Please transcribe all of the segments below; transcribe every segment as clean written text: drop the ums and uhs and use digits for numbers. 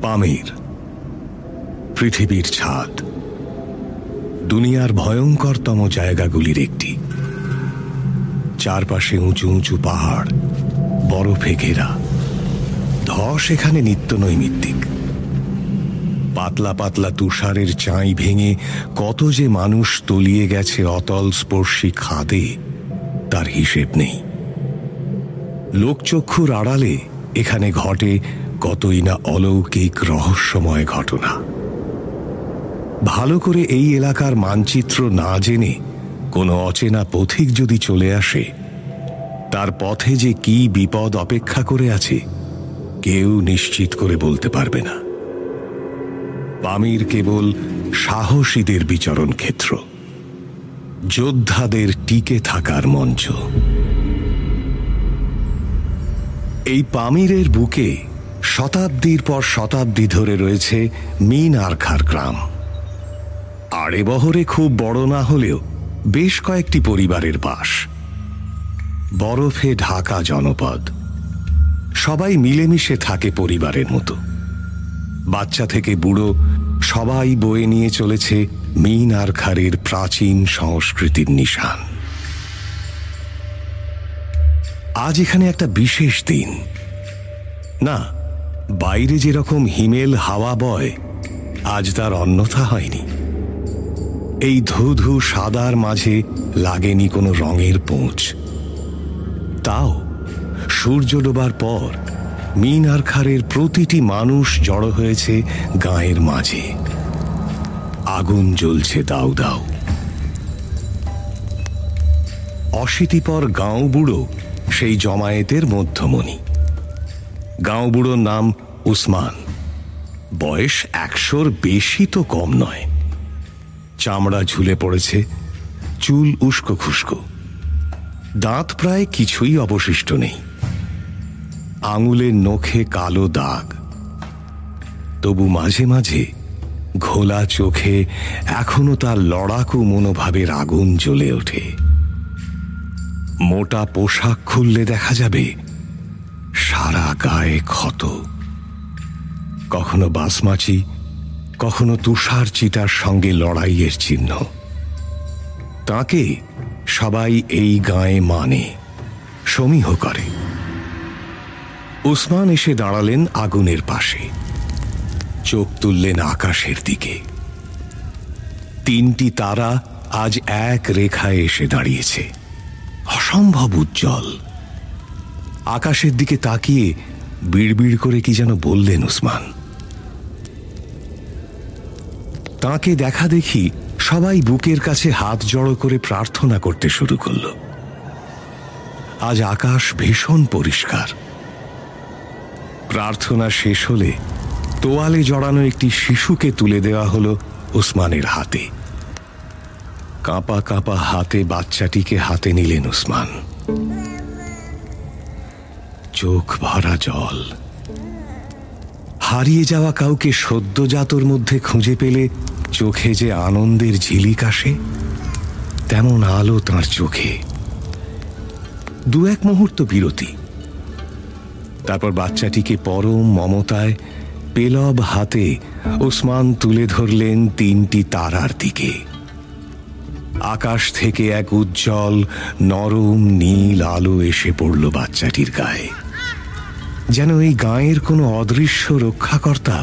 পামির, পৃথিবীর ছাদ, দুনিয়ার ভয়ঙ্করতম জায়গাগুলির একটি। চারপাশে উঁচু উঁচু পাহাড়, বরফে ঘেরা। ধস এখানে নিত্য নৈমিত্তিক। পাতলা পাতলা তুষারের চাঁই ভেঙে কত যে মানুষ তলিয়ে গেছে অতল স্পর্শী খাদে, তার হিসেব নেই। লোকচক্ষুর আড়ালে এখানে ঘটে কতই না অলৌকিক রহস্যময় ঘটনা। ভালো করে এই এলাকার মানচিত্র না জেনে কোনো অচেনা পথিক যদি চলে আসে, তার পথে যে কি বিপদ অপেক্ষা করে আছে কেউ নিশ্চিত করে বলতে পারবে না। পামির কেবল সাহসীদের বিচরণ ক্ষেত্র, যোদ্ধাদের টিকে থাকার মঞ্চ। এই পামিরের বুকে শতাব্দীর পর শতাব্দী ধরে রয়েছে মিন আরখার গ্রাম। আড়ে বহরে খুব বড় না হলেও বেশ কয়েকটি পরিবারের বাস। বরফে ঢাকা জনপদ, সবাই মিলেমিশে থাকে পরিবারের মতো। বাচ্চা থেকে বুড়ো সবাই বয়ে নিয়ে চলেছে মিন আরখারের প্রাচীন সংস্কৃতির নিশান। আজ এখানে একটা বিশেষ দিন। না, বাইরে যেরকম হিমেল হাওয়া বয়, আজ তার অন্যথা হয়নি। এই ধু ধু সাদার মাঝে লাগেনি কোনো রঙের পোঁচ। তাও সূর্য ডোবার পর মিন আরখারের প্রতিটি মানুষ জড়ো হয়েছে গাঁয়ের মাঝে। আগুন জ্বলছে দাউ দাউ। অশীতিপর গাঁও বুড়ো সেই জমায়েতের মধ্যমণি। গাঁও বুড়োর নাম উসমান। বয়স 100-র বেশি তো কম নয়। চামড়া ঝুলে পড়েছে, চুল উস্কো খুস্কো, দাঁত প্রায় কিছুই অবশিষ্ট নেই। আঙুলের নখে কালো দাগ। তবু মাঝে মাঝে ঘোলা চোখে এখনো তার লড়াকু মনোভাবের আগুন জ্বলে ওঠে। মোটা পোশাক খুললে দেখা যাবে সারা গায়ে ক্ষত। কখনো বাসমাচি, কখনো তুষার চিতার সঙ্গে লড়াইয়ের চিহ্ন। তাকে সবাই এই গাঁয়ে মানে, সমীহ করে। উসমান এসে দাঁড়ালেন আগুনের পাশে, চোখ তুললেন আকাশের দিকে। 3টি তারা আজ এক রেখায় এসে দাঁড়িয়েছে, অসম্ভব উজ্জ্বল। আকাশের দিকে তাকিয়ে বিড়বিড় করে কি যেন বললেন উসমান। তাকে দেখা দেখি সবাই বুকের কাছে হাত জড়ো করে প্রার্থনা করতে শুরু করল। আজ আকাশ ভীষণ পরিষ্কার। প্রার্থনা শেষ হলে তোয়ালে জড়ানো একটি শিশুকে তুলে দেওয়া হলো উসমানের হাতে। কাঁপা কাঁপা হাতে বাচ্চাটিকে হাতে নিলেন উসমান। চোখ ভরা জল। হারিয়ে যাওয়া কাউকে সদ্যজাতর মধ্যে খুঁজে পেলে চোখে যে আনন্দের ঝিলিক আসে, তেমন আলো তাঁর চোখে। 2-1 মুহূর্ত বিরতি। তারপর বাচ্চাটিকে পরম মমতায় পেলব হাতে ওসমান তুলে ধরলেন 3টি তারার দিকে। আকাশ থেকে এক উজ্জ্বল নরম নীল আলো এসে পড়ল বাচ্চাটির গায়ে। যেন এই গাঁয়ের কোনো অদৃশ্য রক্ষাকর্তা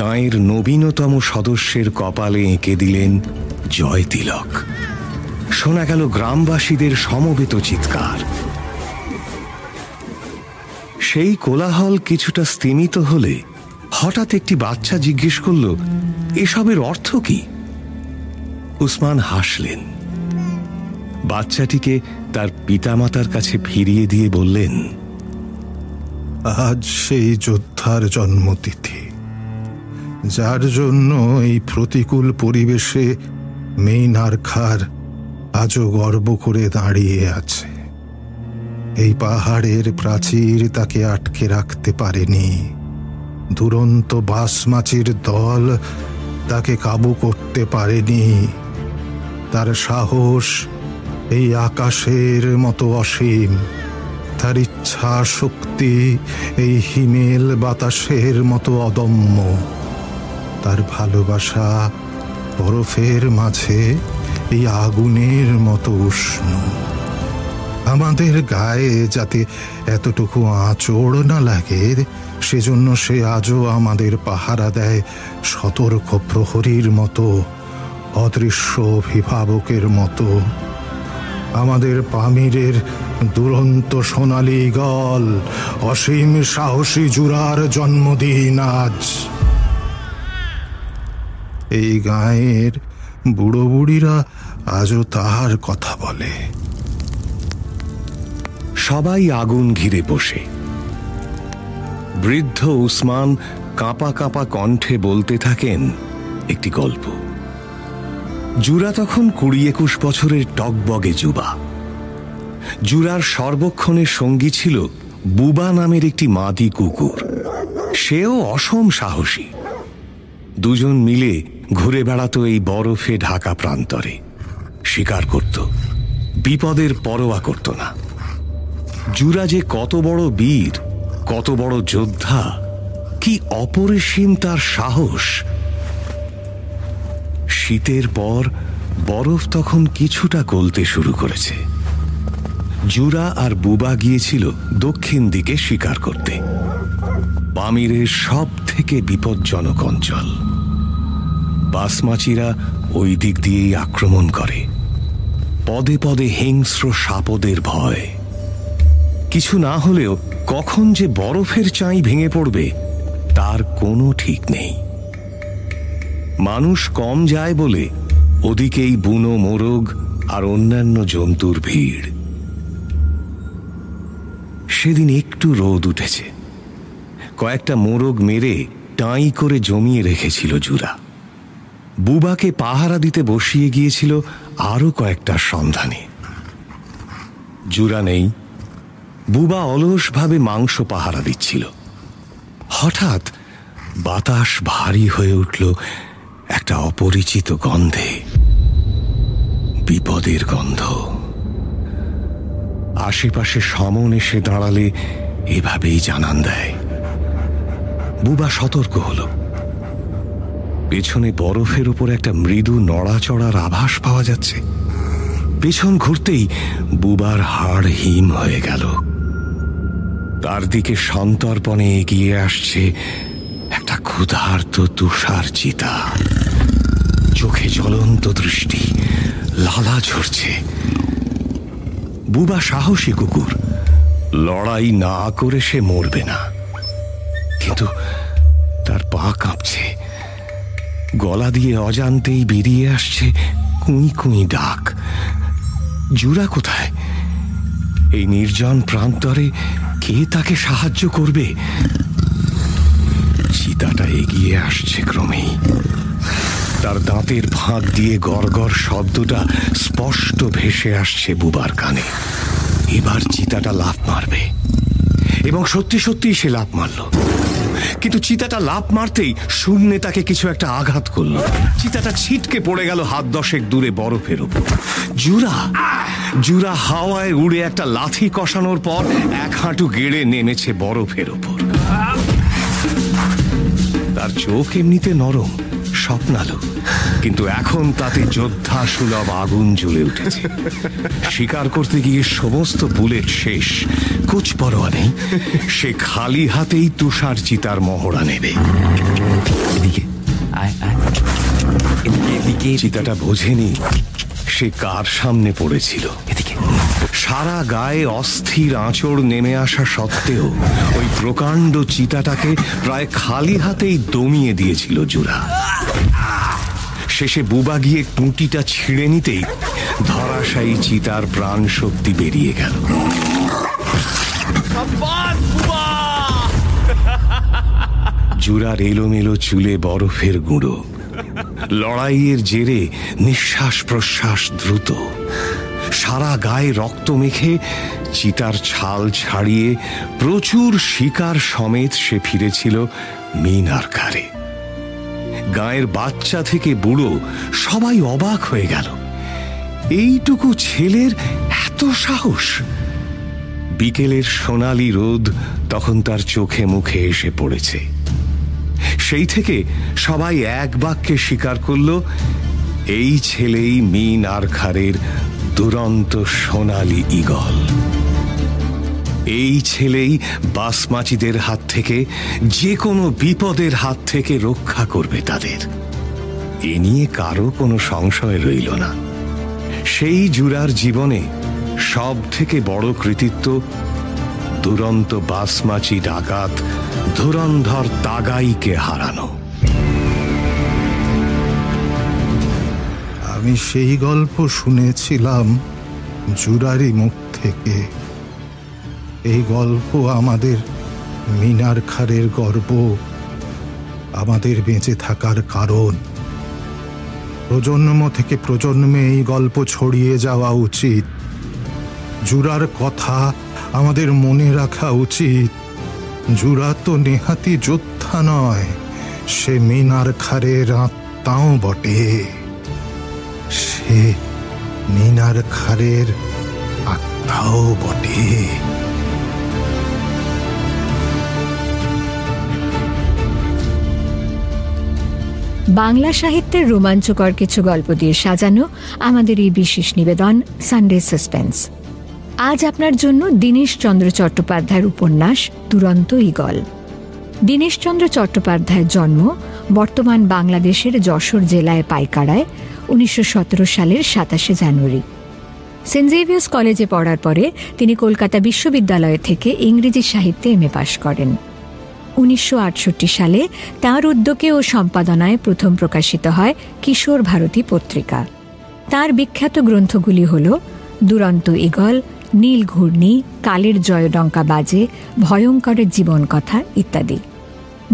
গাঁয়ের নবীনতম সদস্যের কপালে এঁকে দিলেন জয় তিলক। শোনা গেল গ্রামবাসীদের সমবেত চিৎকার। সেই কোলাহল কিছুটা স্তিমিত হলে হঠাৎ একটি বাচ্চা জিজ্ঞেস করল, এসবের অর্থ কি? উসমান হাসলেন। বাচ্চাটিকে তার পিতামাতার কাছে ফিরিয়ে দিয়ে বললেন, আজ সেই যোদ্ধার জন্মতিথি, যার জন্য এই প্রতিকূল পরিবেশে মিন আরখার আজও গর্ব করে দাঁড়িয়ে আছে। এই পাহাড়ের প্রাচীর তাকে আটকে রাখতে পারেনি। দুরন্ত বাসমাচির দল তাকে কাবু করতে পারেনি। তার সাহস এই আকাশের মতো অসীম, তার ইচ্ছা শক্তি এই হিমেল বাতাসের মতো অদম্য, তার ভালোবাসা বরফের মাঝে এই আগুনের মতো উষ্ণ। আমাদের গায়ে যাতে এতটুকু আঁচড় না লাগে সেজন্য সে আজও আমাদের পাহারা দেয় সতর্ক প্রহরীর মতো, অদৃশ্য অভিভাবকের মতো। আমাদের পামিরের দুরন্ত সোনালী গল, অসীম সাহসী জুরার জন্মদিন আজ। এই গাঁয়ের বুড়ো বুড়িরা আজও তাহার কথা বলে। সবাই আগুন ঘিরে বসে। বৃদ্ধ উসমান কাঁপা কাঁপা কণ্ঠে বলতে থাকেন একটি গল্প। জুরা তখন 20-21 বছরের টকবগে যুবা। জুরার সর্বক্ষণের সঙ্গী ছিল বুবা নামের একটি মাদি কুকুর। সেও অসম সাহসী। দুজন মিলে ঘুরে বেড়াতো এই বরফে ঢাকা প্রান্তরে। শিকার করত, বিপদের পরোয়া করত না। জুরা যে কত বড় বীর, কত বড় যোদ্ধা, কি অপরিসীম তার সাহস! শীতের পর বরফ তখন কিছুটা গলতে শুরু করেছে। জুরা আর বুবা গিয়েছিল দক্ষিণ দিকে শিকার করতে, পামিরের সব থেকে বিপজ্জনক অঞ্চল। বাসমাচিরা ওই দিক দিয়েই আক্রমণ করে। পদে পদে হিংস্র সাপদের ভয়। কিছু না হলেও কখন যে বরফের চাই ভেঙে পড়বে তার কোনো ঠিক নেই। মানুষ কম যায় বলে ওদিকেই বুনো মোরগ আর অন্যান্য জন্তুর ভিড়। সেদিন একটু রোদ উঠেছে। কয়েকটা মোরগ মেরে টাই করে জমিয়ে রেখেছিল জুরা। বুবাকে পাহারা দিতে বসিয়ে গিয়েছিল আরো কয়েকটার সন্ধানে। জুরা নেই। বুবা অলসভাবে মাংস পাহারা দিচ্ছিল। হঠাৎ বাতাস ভারী হয়ে উঠল একটা অপরিচিত গন্ধে, বিপদের গন্ধ। আশেপাশে সমন এসে দাঁড়ালে এভাবেই জানান দেয়। বুবা সতর্ক হল। পেছনে বরফের উপর একটা মৃদু নড়াচড়ার আভাস পাওয়া যাচ্ছে। পেছন ঘুরতেই বুবার হাড় হিম হয়ে গেল। তার দিকে সন্তর্পণে এগিয়ে আসছে একটা ক্ষুধার্ত তুষার চিতা। চোখে জ্বলন্ত দৃষ্টি, লালা ঝরছে। বুবা সাহসী কুকুর, লড়াই না করে সে মরবে না। কিন্তু তার পা কাঁপছে। গলা দিয়ে অজান্তেই বেরিয়ে আসছে কুঁই কুঁই ডাক। জুরা কোথায়? এই নির্জন প্রান্তরে কে তাকে সাহায্য করবে? চিতাটা এগিয়ে আসছে ক্রমেই। তার দাঁতের ফাঁক দিয়ে গড়গড় শব্দটা স্পষ্ট ভেসে আসছে বুবার কানে। এবার চিতাটা লাফ মারবে। এবং সত্যি সত্যি সে লাফ মারল। কিন্তু চিতাটা লাফ মারতেই শূন্যে তাকে কিছু একটা আঘাত করল। চিতাটা ছিটকে পড়ে গেল 10 দূরে বরফের উপর। জুরা হাওয়ায় উড়ে একটা লাথি কষানোর পর 1 হাঁটু গেড়ে নেমেছে বরফের উপর। তার চোখ এমনিতে নরম, স্বপ্নালো, কিন্তু এখন তাতে যোদ্ধা সুলভ আগুন জ্বলে উঠেছে। শিকার করতে গিয়ে সমস্ত বুলেট শেষ, কুচ পরোয়া নেই। সে খালি হাতেই তুষার চিতার মহড়া নেবে। চিতাটা বোঝেনি সে কার সামনে পড়েছিল। সারা গায়ে অস্থির আঁচড় নেমে আসা সত্ত্বেও ওই প্রকাণ্ড চিতাটাকে প্রায় খালি হাতেই দমিয়ে দিয়েছিল জুরা। শেষে বুবা গিয়ে টুঁটিটা ছিঁড়ে নিতেই ধরাশায়ী চিতার প্রাণ শক্তি বেরিয়ে গেল। জুরার এলোমেলো চুলে বরফের গুঁড়ো। লড়াইয়ের জেরে নিঃশ্বাস প্রশ্বাস দ্রুত। সারা গায়ে রক্ত মেখে চিতার ছাল ছাড়িয়ে প্রচুর শিকার সমেত সে ফিরেছিল মিনারকারে। গায়ের বাচ্চা থেকে বুড়ো সবাই অবাক হয়ে গেল। এইটুকু ছেলের এত সাহস! বিকেলের সোনালি রোদ তখন তার চোখে মুখে এসে পড়েছে। সেই থেকে সবাই এক বাক্যে স্বীকার করল, এই ছেলেই মিন আরখারের দুরন্ত সোনালি ঈগল। এই ছেলেই বাসমাচিদের হাত থেকে, যে কোনো বিপদের হাত থেকে রক্ষা করবে তাদের। এ নিয়ে কারো কোনো সংশয় রইল না। সেই জুরার জীবনে সব থেকে বড় কৃতিত্ব দুরন্ত বাসমাচি ডাকাত ধুরন্ধর তাগাইকে হারানো। আমি সেই গল্প শুনেছিলাম জুরারি মুখ থেকে। এই গল্প আমাদের মিন আরখারের গর্ব, আমাদের বেঁচে থাকার কারণ। প্রজন্ম থেকে প্রজন্মে এই গল্প ছড়িয়ে যাওয়া উচিত। জুরার কথা আমাদের মনে রাখা উচিত। জুরা তো নেহাতি যোদ্ধা নয়, সে মিন আরখারের আত্মাও বটে। সে মিন আরখারের আত্মাও বটে। বাংলা সাহিত্যের রোমাঞ্চকর কিছু গল্প দিয়ে সাজানো আমাদের এই বিশেষ নিবেদন সানডে সাসপেন্স। আজ আপনার জন্য দীনেশচন্দ্র চট্টোপাধ্যায়ের উপন্যাস দুরন্ত ঈগল। দীনেশচন্দ্র চট্টোপাধ্যায়ের জন্ম বর্তমান বাংলাদেশের যশোর জেলায় পাইকাড়ায় 1917 সালের 27 জানুয়ারি। সেন্ট জেভিয়ার্স কলেজে পড়ার পরে তিনি কলকাতা বিশ্ববিদ্যালয় থেকে ইংরেজি সাহিত্যে এমএ পাশ করেন। 1968 সালে তাঁর উদ্যোগে ও সম্পাদনায় প্রথম প্রকাশিত হয় কিশোর ভারতী পত্রিকা। তাঁর বিখ্যাত গ্রন্থগুলি হল দুরন্ত ঈগল, নীল ঘূর্ণি, কালের জয়ডঙ্কা বাজে, ভয়ঙ্করের জীবনকথা ইত্যাদি।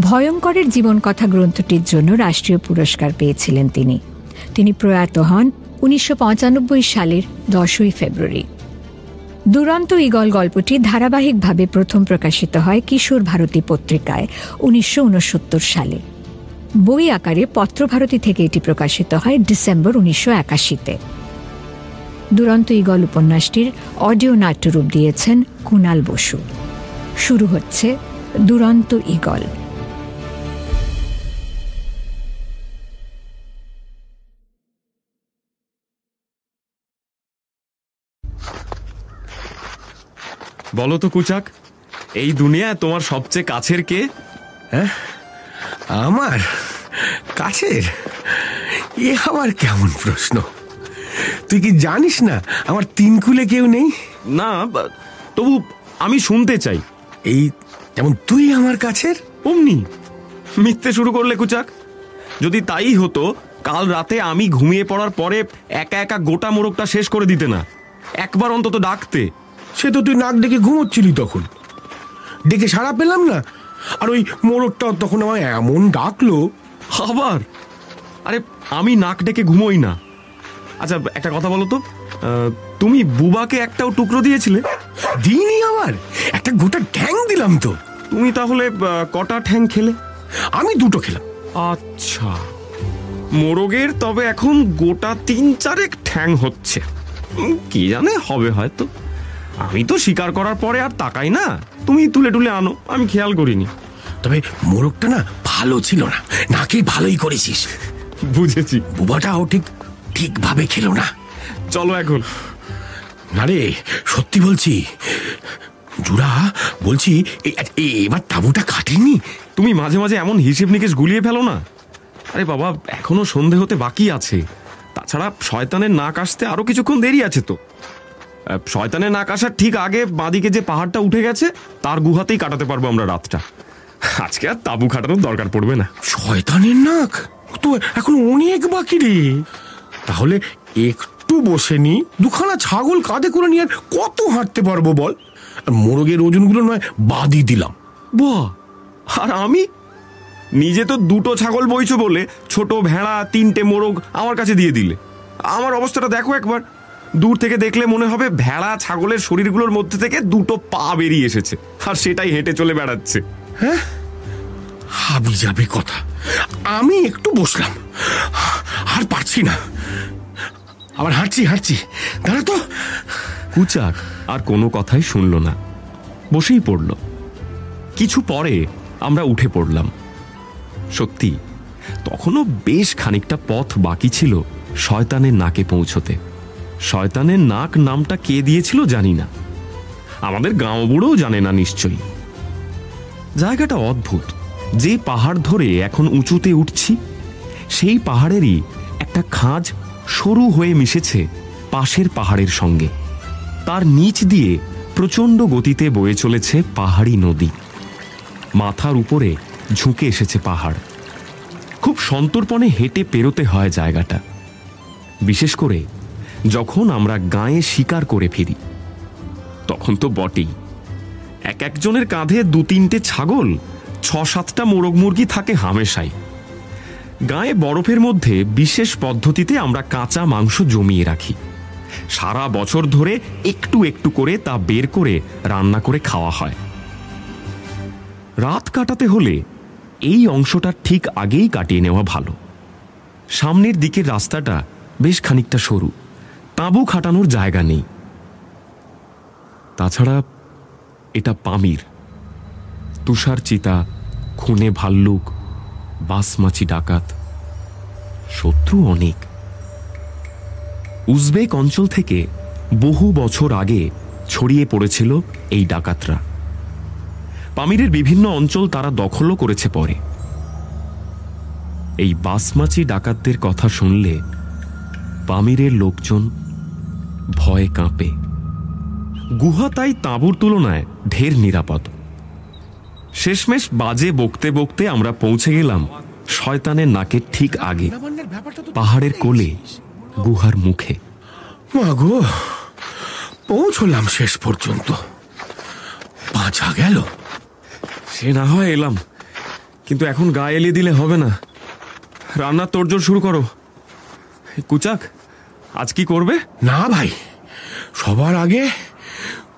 ভয়ঙ্করের জীবনকথা গ্রন্থটির জন্য রাষ্ট্রীয় পুরস্কার পেয়েছিলেন তিনি। তিনি প্রয়াত হন 1995 সালের 10 ফেব্রুয়ারি। দুরন্ত ঈগল গল্পটি ধারাবাহিকভাবে প্রথম প্রকাশিত হয় কিশোর ভারতী পত্রিকায় 1969 সালে। বই আকারে পত্রভারতী থেকে এটি প্রকাশিত হয় ডিসেম্বর 1981-তে। দুরন্ত ঈগল উপন্যাসটির অডিও নাট্যরূপ দিয়েছেন কুণাল বসু। শুরু হচ্ছে দুরন্ত ঈগল। বলো তো কুচাক, এই দুনিয়ায় তোমার সবচেয়ে কাছের কে? হ্যাঁ, আমার কাছের? এ আবার কেমন প্রশ্ন? তুই কি জানিস না আমার তিন কুলে কেউ নেই? না, তবু আমি শুনতে চাই। এই যেমন তুই আমার কাছের। অমনি মিথ্যে শুরু করলে কুচাক। যদি তাই হতো, কাল রাতে আমি ঘুমিয়ে পড়ার পরে একা একা গোটা মোরগটা শেষ করে দিতে না, একবার অন্তত ডাকতে। সে তো তুই নাক ডেকে ঘুমোচ্ছিলি, তখন ডেকে সাড়া পেলাম না। আর ওই মোরগটাও তখন আমায় এমন ডাকলো। আবার? আরে আমি নাক ডেকে ঘুমোই না। আচ্ছা একটা কথা বলো তো, তুমি বুবাকে একটাও টুকরো দিয়েছিলে? দিইনি, আবার একটা গোটা ঠ্যাং দিলাম তো। তুমি তাহলে কটা ঠ্যাং খেলে? আমি দুটো খেলাম। আচ্ছা, মোরগের তবে এখন গোটা 3-4 ঠ্যাং হচ্ছে। কি জানে হবে হয়তো। আমি তো শিকার করার পরে আর তাকাই না, তুমি তুলে তুলে আনো, আমি খেয়াল করিনি। তবে মোরগটা না ভালো ছিল না, নাকি ভালোই করেছিস। বুঝেছি। বুবাটাও ঠিকভাবে খেলো না। চলো এখন। না রে, সত্যি বলছি। জুরা, বলছি এবার তাঁবুটা কাটেনি? তুমি মাঝে মাঝে এমন হিসেব নিকেশ গুলিয়ে ফেলো না। আরে বাবা, এখনো সন্ধে হতে বাকি আছে। তাছাড়া শয়তানের নাক আসতে আরো কিছুক্ষণ দেরি আছে তো। শয়তানের নাক আসার ঠিক আগে বাঁদিকে যে পাহাড়টা উঠে গেছে, তার গুহাতেই কাটাতে পারবো আমরা রাতটা। আজকে আর তাঁবু খাটানোর দরকার পড়বে না। শয়তানের নাক তো এখন অনেক বাকি রে। তাহলে একটু বসে নি, দুখানা ছাগল কাঁধে করে নিয়ে কত হাঁটতে পারবো বল? আর মোরগের ওজনগুলো নয় বাদই দিলাম। বাহ! আর আমি নিজে তো 2টো ছাগল বইছো বলে ছোট ভেড়া 3টে মোরগ আমার কাছে দিয়ে দিলে। আমার অবস্থাটা দেখো একবার। দূর থেকে দেখলে মনে হবে ভেড়া ছাগলের শরীরগুলোর মধ্যে থেকে 2টো পা বেরিয়ে এসেছে, আর সেটাই হেঁটে চলে বেড়াচ্ছে। হ্যাঁ, হাবি যাবে কথা। আমি একটু বসলাম, আর পারছি না। আবার হাঁটছি। দাঁড়া তো। কুচাক আর কোনো কথাই শুনল না। বসেই পড়ল। কিছু পরে আমরা উঠে পড়লাম। সত্যি তখনও বেশ খানিকটা পথ বাকি ছিল শয়তানের নাকে পৌঁছতে। শয়তানের নাক নামটা কে দিয়েছিল জানি না, আমাদের গাঁও বুড়োও জানে না নিশ্চয়ই। জায়গাটা অদ্ভুত। যে পাহাড় ধরে এখন উঁচুতে উঠছি সেই পাহাড়েরই একটা খাঁজ সরু হয়ে মিশেছে পাশের পাহাড়ের সঙ্গে। তার নিচ দিয়ে প্রচণ্ড গতিতে বয়ে চলেছে পাহাড়ি নদী। মাথার উপরে ঝুঁকে এসেছে পাহাড়। খুব সন্তর্পণে হেঁটে পেরোতে হয় জায়গাটা, বিশেষ করে যখন আমরা গাঁয়ে শিকার করে ফিরি তখন তো বটেই। এক একজনের কাঁধে 2-3টে ছাগল, 6-7টা মোরগ মুরগি থাকে হামেশাই। গাঁয়ে বরফের মধ্যে বিশেষ পদ্ধতিতে আমরা কাঁচা মাংস জমিয়ে রাখি। সারা বছর ধরে একটু একটু করে তা বের করে রান্না করে খাওয়া হয়। রাত কাটাতে হলে এই অংশটা ঠিক আগেই কাটিয়ে নেওয়া ভালো। সামনের দিকের রাস্তাটা বেশ খানিকটা সরু, তাঁবু খাটানোর জায়গা নেই। তাছাড়া এটা পামির। তুষার চিতা, খুনে ভাল্লুক, বাসমাছি ডাকাত, শত্রু অনেক। উজবেক অঞ্চল থেকে বহু বছর আগে ছড়িয়ে পড়েছিল এই ডাকাতরা। পামিরের বিভিন্ন অঞ্চল তারা দখলও করেছে পরে। এই বাসমাছি ডাকাতদের কথা শুনলে পামিরের লোকজন ভয়ে কাঁপে। গুহা তাই তাঁবুর তুলনায় ঢের নিরাপদ। শেষমেশ বাজে বকতে বকতে আমরা পৌঁছে গেলাম শয়তানের নাকের ঠিক আগে, পাহাড়ের কোলে, গুহার মুখে। মাগো, পৌঁছলাম শেষ পর্যন্ত। বাঁচা গেল। সে না হয় এলাম, কিন্তু এখন গা এলিয়ে দিলে হবে না। রান্নার তোড়জোড় শুরু করো। কুচাক, আজ কি করবে? না ভাই, সবার আগে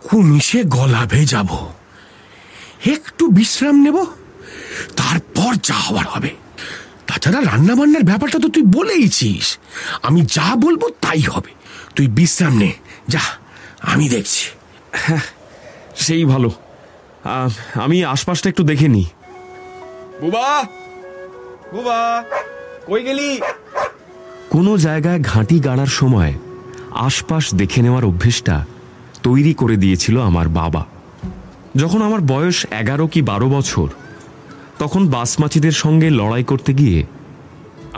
কুমিশে গলা ভেজাবো, একটু বিশ্রাম নেব, তারপর যা হওয়ার হবে। তাছাড়া রান্না বান্নার ব্যাপারটা তো তুই বলেইছিস, আমি যা বলবো তাই হবে। তুই বিশ্রাম নে, যা, আমি দেখছি। হ্যাঁ, সেই ভালো। আমি আশপাশটা একটু দেখে নিই। বুবা, বুবা, কই গেলি? কোনো জায়গায় ঘাঁটি গাড়ার সময় আশপাশ দেখে নেওয়ার অভ্যেসটা তৈরি করে দিয়েছিল আমার বাবা। যখন আমার বয়স 11 কি 12 বছর, তখন বাসমাছিদের সঙ্গে লড়াই করতে গিয়ে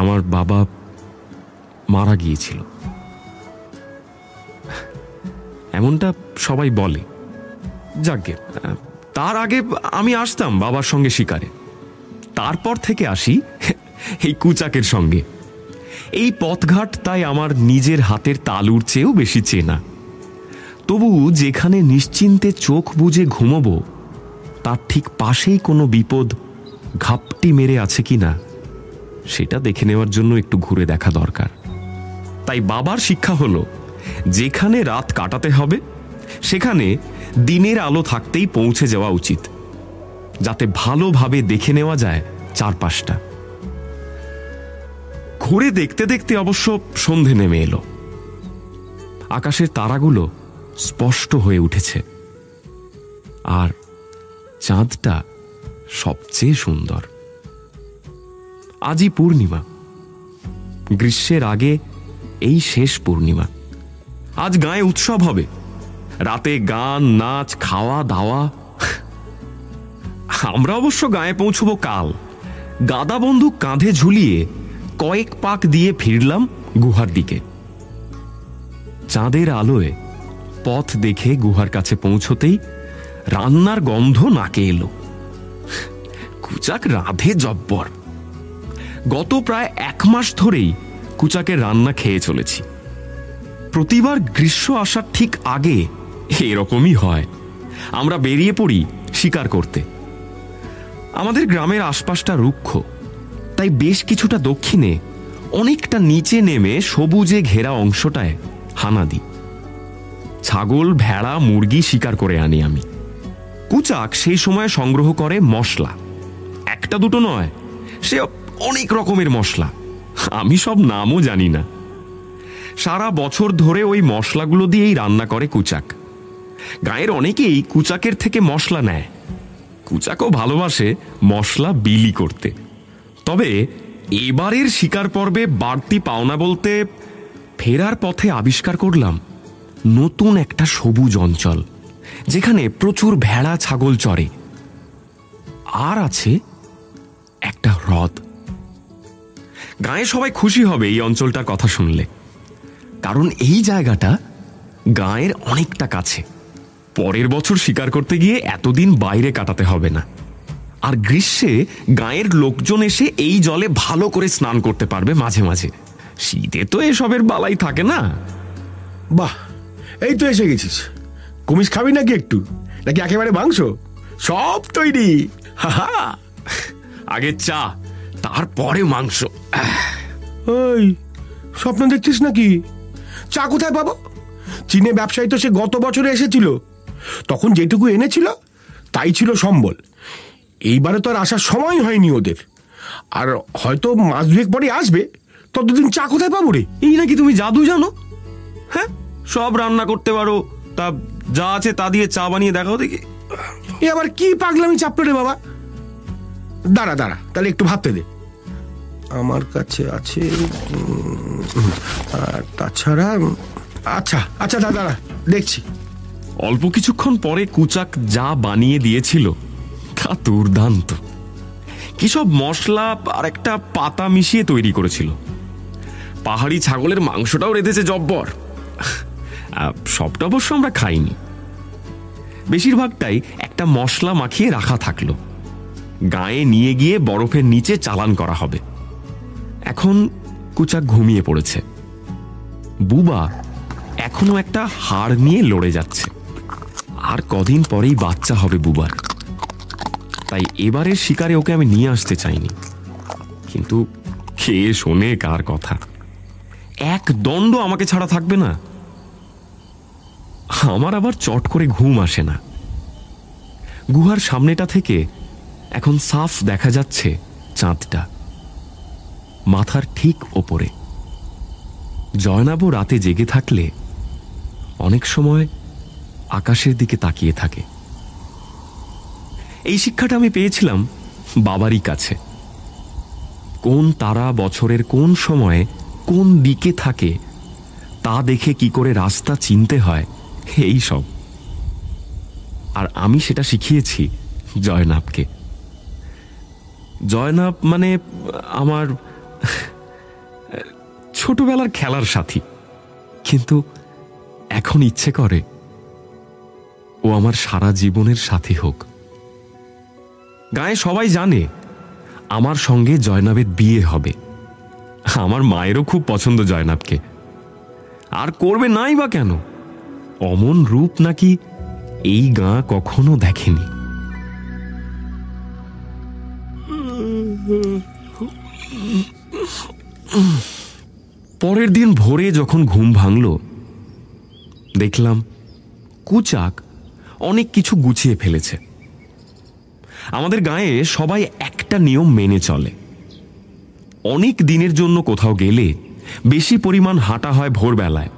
আমার বাবা মারা গিয়েছিল। এমনটা সবাই বলে। যাকগে, তার আগে আমি আসতাম বাবার সঙ্গে শিকারে। তারপর থেকে আসি এই কুচাকের সঙ্গে। এই পথঘাট তাই আমার নিজের হাতের তালুর চেয়েও বেশি চেনা। তবু যেখানে নিশ্চিন্তে চোখ বুজে ঘুমোবো তার ঠিক পাশেই কোনো বিপদ ঘাপটি মেরে আছে কিনা সেটা দেখে নেওয়ার জন্য একটু ঘুরে দেখা দরকার। তাই বাবার শিক্ষা হলো, যেখানে রাত কাটাতে হবে সেখানে দিনের আলো থাকতেই পৌঁছে যাওয়া উচিত, যাতে ভালোভাবে দেখে নেওয়া যায় চারপাশটা। ঘুরে দেখতে দেখতে অবশ্য সন্ধে নেমে এলো। আকাশের তারাগুলো স্পষ্ট হয়ে উঠেছে, আর চাঁদটা সবচেয়ে সুন্দর। আজই পূর্ণিমা, গ্রীষ্মের আগে এই শেষ পূর্ণিমা। আজ গায়ে উৎসব হবে, রাতে গান, নাচ, খাওয়া দাওয়া। আমরা অবশ্য গায়ে পৌঁছবো কাল। গাদা বন্দুক কাঁধে ঝুলিয়ে কয়েক পাক দিয়ে ফিরলাম গুহার দিকে। চাঁদের আলোয় পথ দেখে গুহার কাছে পৌঁছতেই রান্নার গন্ধ নাকে এলো। কুচাক রাধে জব্বর। গত প্রায় 1 মাস ধরেই কুচাকের রান্না খেয়ে চলেছি। প্রতিবার গ্রীষ্ম আসার ঠিক আগে এরকমই হয়। আমরা বেরিয়ে পড়ি শিকার করতে। আমাদের গ্রামের আশপাশটা রুক্ষ, তাই বেশ কিছুটা দক্ষিণে অনেকটা নিচে নেমে সবুজে ঘেরা অংশটায় হানা দিই। ছাগল, ভেড়া, মুরগি শিকার করে আনি আমি। কুচাক সেই সময় সংগ্রহ করে মশলা। একটা দুটো নয়, সে অনেক রকমের মশলা। আমি সব নামও জানি না। সারা বছর ধরে ওই মশলাগুলো দিয়েই রান্না করে কুচাক। গাঁয়ের অনেকেই কুচাকের থেকে মশলা নেয়, কুচাকও ভালোবাসে মশলা বিলি করতে। তবে এবারের শিকার পর্বে বাড়তি পাওনা বলতে ফেরার পথে আবিষ্কার করলাম নতুন একটা সবুজ অঞ্চল, যেখানে প্রচুর ভেড়া ছাগল চড়ে, আর আছে একটা হ্রদ। গাঁয়ে সবাই খুশি হবে এই অঞ্চলটার কথা শুনলে, কারণ এই জায়গাটা গাঁয়ের অনেকটা কাছে। পরের বছর শিকার করতে গিয়ে এতদিন বাইরে কাটাতে হবে না, আর গ্রীষ্মে গাঁয়ের লোকজন এসে এই জলে ভালো করে স্নান করতে পারবে মাঝে মাঝে। শীতে তো এসবের বালাই থাকে না। বাহ, এই তো এসে গেছিস। কুমিস খাবি নাকি একটু, নাকি একেবারে মাংস? সব তৈরি। আগে চা, তারপরে মাংস। ওই স্বপ্ন দেখছিস নাকি? চা কোথায় পাবো? চীনে ব্যবসায়ী তো সে গত বছরে এসেছিল, তখন যেটুকু এনেছিল তাই ছিল সম্বল। এইবারে তো আর আসার সময় হয়নি ওদের, আর হয়তো মাস দুয়েক পরে আসবে। ততদিন চা কোথায় পাবো রে? এই নাকি তুমি জাদু জানো? হ্যাঁ, সব রান্না করতে পারো, তা যা আছে তা দিয়ে চা বানিয়ে দেখাও দেখি। এ আবার কি পাগলামি চাপলো রে বাবা। দাঁড়া দাঁড়া, তাহলে একটু ভাবতে দে। আমার কাছে আছে, আর তাছাড়া আচ্ছা আচ্ছা দাঁড়া দেখছি। অল্প কিছুক্ষণ পরে কুচাক যা বানিয়ে দিয়েছিল তা দুর্দান্ত। কি সব মশলা আর একটা পাতা মিশিয়ে তৈরি করেছিল। পাহাড়ি ছাগলের মাংসটাও রেঁধেছে জব্বর। সবটা অবশ্য আমরা খাইনি, বেশিরভাগটাই একটা মশলা মাখিয়ে রাখা থাকলো। গায়ে নিয়ে গিয়ে বরফের নিচে চালান করা হবে। এখন কুচাক ঘুমিয়ে পড়েছে। বুবা এখনো একটা হাড় নিয়ে লড়ে যাচ্ছে। আর কদিন পরেই বাচ্চা হবে বুবার, তাই এবারের শিকারে ওকে আমি নিয়ে আসতে চাইনি। কিন্তু কে শোনে কার কথা? এক দণ্ড আমাকে ছাড়া থাকবে না। আমার আবার চট করে ঘুম আসে না। গুহার সামনেটা থেকে এখন সাফ দেখা যাচ্ছে চাঁদটা, মাথার ঠিক ওপরে। জয়নাবও রাতে জেগে থাকলে অনেক সময় আকাশের দিকে তাকিয়ে থাকে। এই শিক্ষাটা আমি পেয়েছিলাম বাবারই কাছে। কোন তারা বছরের কোন সময়ে কোন দিকে থাকে তা দেখে কি করে রাস্তা চিনতে হয়, এই সব। আর আমি সেটা শিখিয়েছি জয়নাবকে। জয়নাব মানে আমার ছোটবেলার খেলার সাথী, কিন্তু এখন ইচ্ছে করে ও আমার সারা জীবনের সাথী হোক। গায়ে সবাই জানে আমার সঙ্গে জয়নাবের বিয়ে হবে। আমার মায়েরও খুব পছন্দ জয়নাবকে, আর করবে নাই বা কেন? অমন রূপ নাকি এই গাঁ কখনো দেখেনি। পরের দিন ভোরে যখন ঘুম ভাঙল, দেখলাম কুচাক অনেক কিছু গুছিয়ে ফেলেছে। আমাদের গাঁয়ে সবাই একটা নিয়ম মেনে চলে। অনেক দিনের জন্য কোথাও গেলে বেশি পরিমাণ হাঁটা হয় ভোরবেলায়,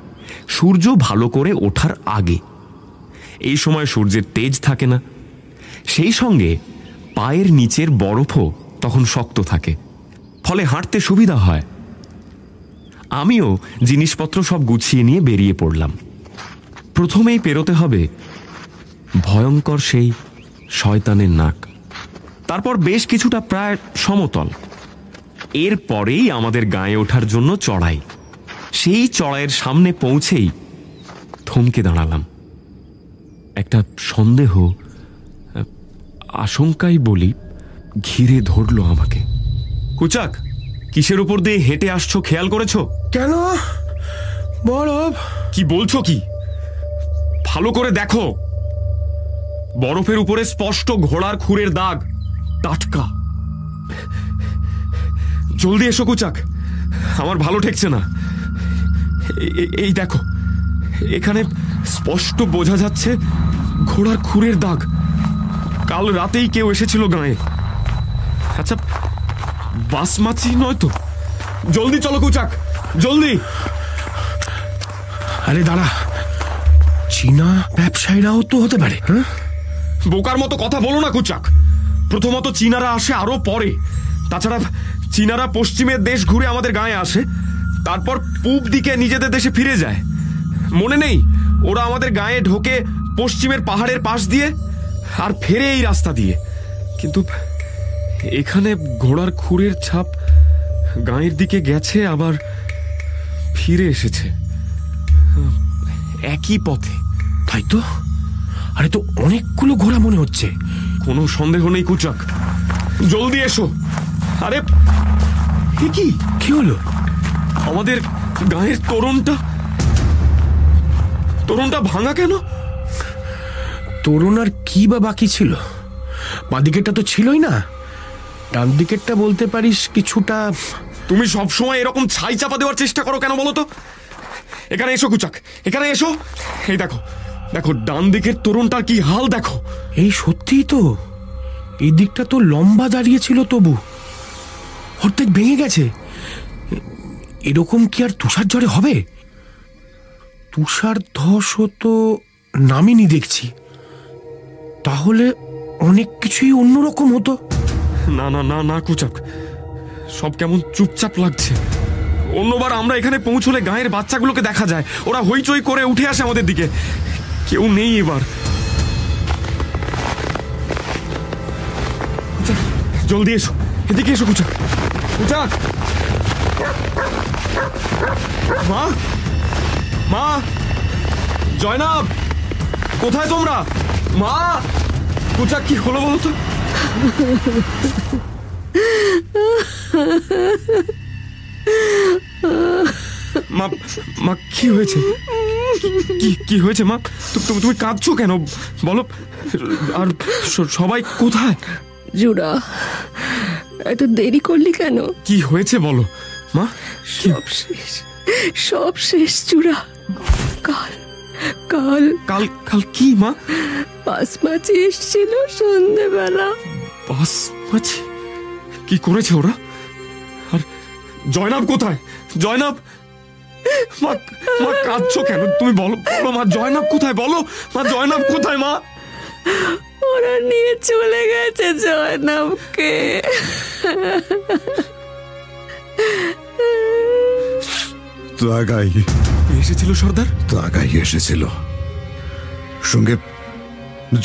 সূর্য ভালো করে ওঠার আগে। এই সময় সূর্যের তেজ থাকে না, সেই সঙ্গে পায়ের নিচের বরফও তখন শক্ত থাকে, ফলে হাঁটতে সুবিধা হয়। আমিও জিনিসপত্র সব গুছিয়ে নিয়ে বেরিয়ে পড়লাম। প্রথমেই পেরোতে হবে ভয়ঙ্কর সেই শয়তানের নাক, তারপর বেশ কিছুটা প্রায় সমতল। এরপরেই আমাদের গায়ে ওঠার জন্য চড়াই। সেই চড়াইয়ের সামনে পৌঁছেই থমকে দাঁড়ালাম। একটা সন্দেহ, আশঙ্কাই বলি, ঘিরে ধরল আমাকে। কুচাক, কিসের উপর দিয়ে হেঁটে আসছো খেয়াল করেছো? কেন? বরফ? কি বলছো কি? ভালো করে দেখো, বরফের উপরে স্পষ্ট ঘোড়ার খুরের দাগ, টাটকা। জলদি এসো কুচাক, আমার ভালো ঠেকছে না। এই দেখো, এখানে স্পষ্ট বোঝা যাচ্ছে ঘোড়ার খুরের দাগ। কাল রাতেই কেউ এসেছিল গাঁয়ে। আচ্ছা, বাসমাছি নয় তো? জলদি চলো কুচাক, জলদি। আরে দাঁড়া, চীনা ব্যবসায়ীরাও তো হতে পারে। হ্যাঁ, বোকার মতো কথা বলো না কুচাক। প্রথমত চীনারা আসে আরো পরে। তাছাড়া চীনারা পশ্চিমের দেশ ঘুরে আমাদের গায়ে আসে, তারপর পূব দিকে নিজেদের দেশে ফিরে যায়। মনে নেই ওরা আমাদের গায়ে ঢোকে পশ্চিমের পাহাড়ের পাশ দিয়ে আর ফেরে এই রাস্তা দিয়ে। কিন্তু এখানে ঘোড়ার খুরের ছাপ গায়ের দিকে গেছে, আবার ফিরে এসেছে একই পথে। তাই তো। আরে তো অনেকগুলো ঘোড়া মনে হচ্ছে। কোনো সন্দেহ নেই কুচাক, জলদি এসো। আরে কি কি হলো? আমাদের গায়ের তোরণটা ভাঙা কেন? তোরণ আর কি বা বাকি ছিল? বাঁদিকেরটা তো ছিলই না, ডান দিকেরটা বলতে পারিস কিছুটা। তুমি সবসময় এরকম ছাই চাপা দেওয়ার চেষ্টা করো কেন বলো তো? এখানে এসো কুচাক, এখানে এসো। এই দেখো দেখো, ডান দিকের তোরণটার কি হাল দেখো। এই সত্যিই তো, এই দিকটা তো লম্বা দাঁড়িয়েছিল, তবু অর্ধেক ভেঙে গেছে। এরকম কি আর তুষার ঝড়ে হবে? তুষার ধসও তো নামিনি দেখছি, তাহলে অনেক কিছুই অন্যরকম হতো। না না না না কুচাক, সব কেমন চুপচাপ লাগছে। অন্যবার আমরা এখানে পৌঁছলে গায়ের বাচ্চাগুলোকে দেখা যায়, ওরা হইচই করে উঠে আসে আমাদের দিকে। কেউ নেই এবার। জলদি এসো, এদিকে এসো কুচাক। কুচাক, মা, মা, জয়নাব, কোথায় তোমরা? মা, কুচাক কি হলো বলো তো? মা, মা কি হয়েছে? কি হয়েছে মা? তুমি কাঁদছো কেন বলো? আর সবাই কোথায়? জুড়া, এত দেরি করলি কেন? কি হয়েছে বলো মা? সব শেষ জুড়া। কাল কাল কাল কাল কি মা? পাঁচ মাছি এসছিল সন্ধ্যেবেলা। পাঁচ মাছি? কি করেছে ওরা? আর জয়নাব কোথায়? জয়নাব, মা, মা কাঁদছো কেন? তুমি বলো বলো মা, জয়নাব কোথায়? বলো মা, জয়নাব কোথায় মা? ওরা নিয়ে চলে গেছে জয়নাবকে। তাগাই এসেছিল সর্দার? তাগাই এসেছিল, সঙ্গে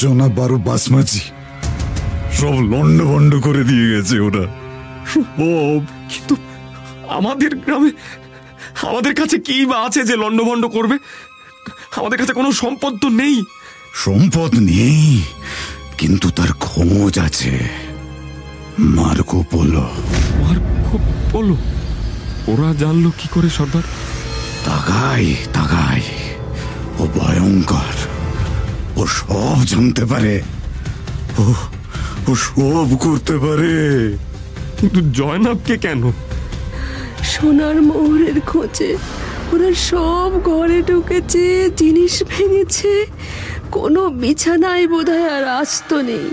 জনাব বারো বাসমাজি। সব লন্ডভন্ড করে দিয়ে গেছে ওরা সব। কিন্তু আমাদের গ্রামে, আমাদের কাছে কি বা আছে যে লন্ডভন্ড করবে? আমাদের কাছে কোনো সম্পদ তো নেই। সম্পদ নেই, কিন্তু তার খোঁজ আছে। Marco polo. Marco polo? ওরা জানলো কি করে সর্দার? তাগাই ও ভয়ঙ্কর, ও সব জানতে পারে, ও সব করতে পারে। কিন্তু জয়নাবকে কেন? সোনার মোহরের খোঁজে ওরা সব ঘরে ঢুকেছে, জিনিস ভেঙেছে। কোনো বিছানায় বোধহয় আর আস্ত নেই,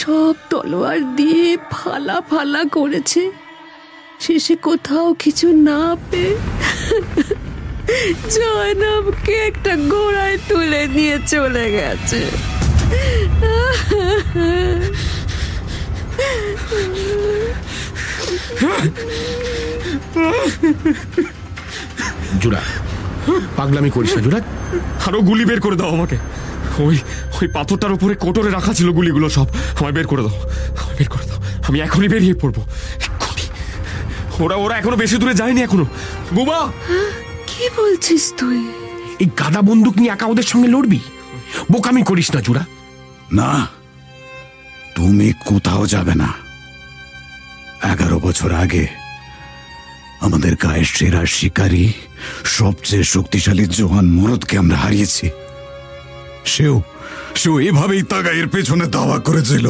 সব তলোয়ার দিয়ে ফালা ফালা করেছে। শেষে কোথাও কিছু না পেয়ে জয়নাবকে একটা ঘোড়ায় তুলে নিয়ে চলে গেছে। জুড়া, পাগলামি করিস না জুড়া। আরো গুলি বের করে দাও আমাকে। ওই ওই পাথরটার উপরে কোটরে রাখা ছিল গুলিগুলো, সব আমায় বের করে দাও, আমায় বের করে দাও। আমি এখনই বেরিয়ে পড়বো, এক্ষুনি। ওরা এখনো বেশি দূরে যায়নি এখনো। বুবা, কি বলছিস তুই? এই গাদা বন্দুক নিয়ে একা ওদের সঙ্গে লড়বি? বোকামি করিস না জুড়া। না, তুমি কোথাও যাবে না। 11 বছর আগে আমাদের গায়ের সেরা শিকারী, সবচেয়ে শক্তিশালী জোয়ান মরদকে আমরা হারিয়েছি। সেও এভাবেই তাগাইয়ের পেছনে দাওয়া করেছিল,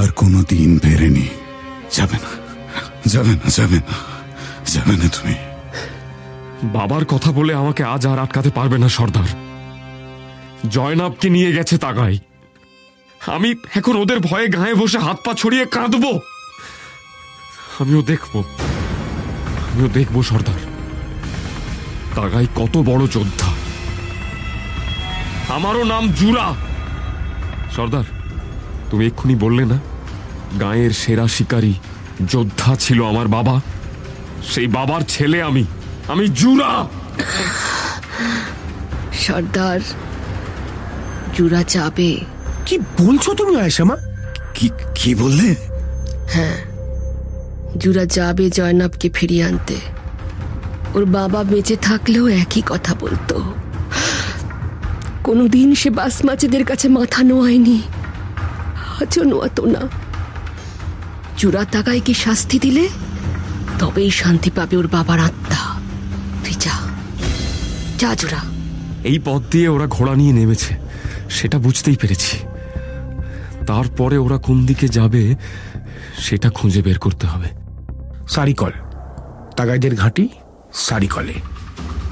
আর কোনোদিন ফেরেনি। যাবে না, যাবে না, যাবে না, যাবে না তুমি। বাবার কথা বলে আমাকে আজ আর আটকাতে পারবে না সর্দার। জয়নাবকে নিয়ে গেছে তাগাই। আমি এখন ওদের ভয়ে গায়ে বসে হাত পা ছড়িয়ে কাঁদবো? আমিও দেখবো সর্দার, তাগাই কত বড় যোদ্ধা, আমারও নাম জুরা। সর্দার, তুমি এক্ষুনি বললে না গাঁয়ের সেরা শিকারী যোদ্ধা ছিল আমার বাবা? সেই বাবার ছেলে আমি জুরা। সর্দার, জুরা যাবে। কি বলছো তুমি আয়েশা মা? কি বললে? হ্যাঁ, জুরা যাবে জয়নাবকে ফিরিয়ে আনতে। ওর বাবা বেঁচে থাকলেও একই কথা বলতো। কোনোদিন সে বাসমাচিদের কাছে মাথা নোয়ায়নি, আজও নোয়াতো না। জুরা তাকাইকে শাস্তি দিলে তবেই শান্তি পাবে ওর বাবার আত্মা। তুই যা, যা জুরা। এই পথ দিয়ে ওরা ঘোড়া নিয়ে নেমেছে, সেটা বুঝতেই পেরেছি। তারপরে ওরা কোন দিকে যাবে সেটা খুঁজে বের করতে হবে। সারিকল, তাগাইদের ঘাঁটি সারিকলে।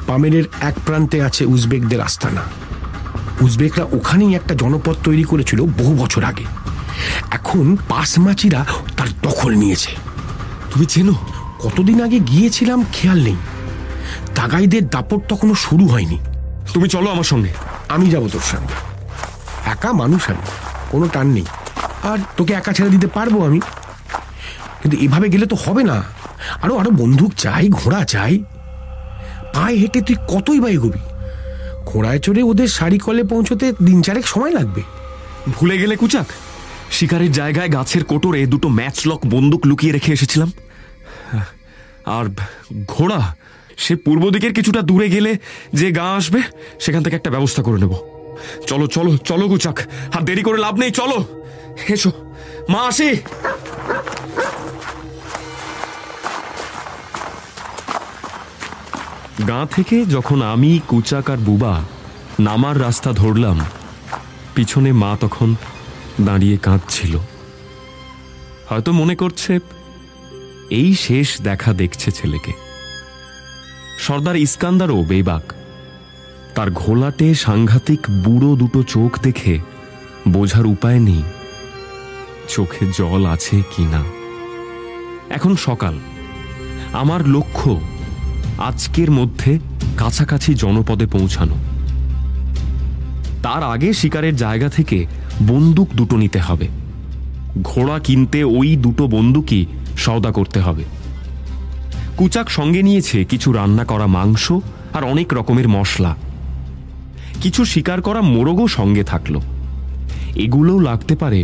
পামেরের এক প্রান্তে আছে উজবেকদের আস্তানা। উজবেকরা ওখানেই একটা জনপদ তৈরি করেছিল বহু বছর আগে। এখন পাসমাচিরা তার দখল নিয়েছে। তুমি চেনো? কতদিন আগে গিয়েছিলাম খেয়াল নেই। তাগাইদের দাপট তখনও শুরু হয়নি। তুমি চলো আমার সঙ্গে। আমি যাবো তোর সঙ্গে। একা মানুষ আমি, কোনো টান নেই। আর তোকে একা ছেড়ে দিতে পারবো আমি, কিন্তু এভাবে গেলে তো হবে না। আরো আরো বন্দুক চাই, ঘোড়া চাই। পায়ে হেঁটে তুই কতই বা এগোবি? ঘোড়ায় চড়ে ওদের সারিকলে পৌঁছতে দিন চারেক সময় লাগবে। ভুলে গেলে কুচাক, শিকারের জায়গায় গাছের কোটরে দুটো ম্যাচলক বন্দুক লুকিয়ে রেখে এসেছিলাম। আর ঘোড়া, সে পূর্ব দিকের কিছুটা দূরে গেলে যে গাঁ আসবে সেখান থেকে একটা ব্যবস্থা করে নেব। চলো চলো চলো কুচাক, আর দেরি করে লাভ নেই, চলো। এসো মা, আসি। গাঁ থেকে যখন আমি, কুচাক আর বুবা নামার রাস্তা ধরলাম, পিছনে মা তখন দাঁড়িয়ে কাঁদছিল। হয়তো মনে করছে এই শেষ দেখা দেখছে ছেলেকে। সর্দার ইস্কান্দারও বেবাক। তার ঘোলাটে সাংঘাতিক বুড়ো দুটো চোখ দেখে বোঝার উপায় নেই চোখে জল আছে কিনা। এখন সকাল। আমার লক্ষ্য আজকের মধ্যে কাছাকাছি জনপদে পৌঁছানো। তার আগে শিকারের জায়গা থেকে বন্দুক দুটো নিতে হবে। ঘোড়া কিনতে ওই দুটো বন্দুকই সওদা করতে হবে। কুচাক সঙ্গে নিয়েছে কিছু রান্না করা মাংস আর অনেক রকমের মশলা। কিছু শিকার করা মোরগও সঙ্গে থাকলো। এগুলোও লাগতে পারে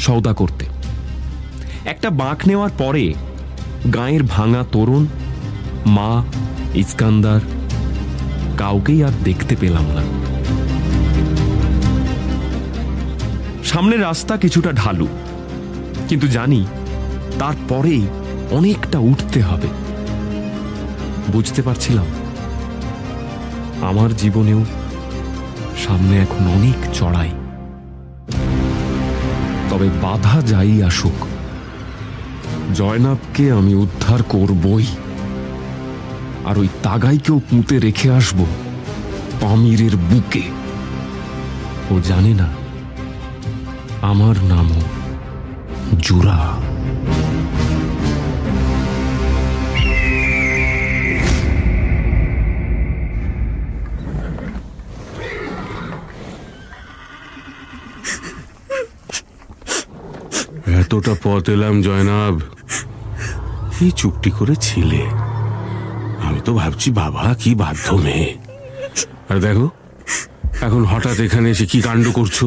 সওদা করতে। একটা বাঁক নেওয়ার পরে গাঁয়ের ভাঙা তোরণ, মা, ইস্কান্দার, কাউকেই আর দেখতে পেলাম না। সামনের রাস্তা কিছুটা ঢালু, কিন্তু জানি তারপরেই অনেকটা উঠতে হবে। বুঝতে পারছিলাম আমার জীবনেও সামনে এখন অনেক চড়াই। তবে বাধা যাই আসুক, জয়নাবকে আমি উদ্ধার করবই। আর ওই তাগাইকেও পুঁতে রেখে আসব পামিরের বুকে। ও জানে না আমার নামও জুরা। এতটা পথ এলাম জয়নাব, এই চুপটি করে ছিলে। আমি তো ভাবছি বাবা কি বাধ্য মেয়ে। আর দেখো এখন হঠাৎ এখানে এসে কি কাণ্ড করছো।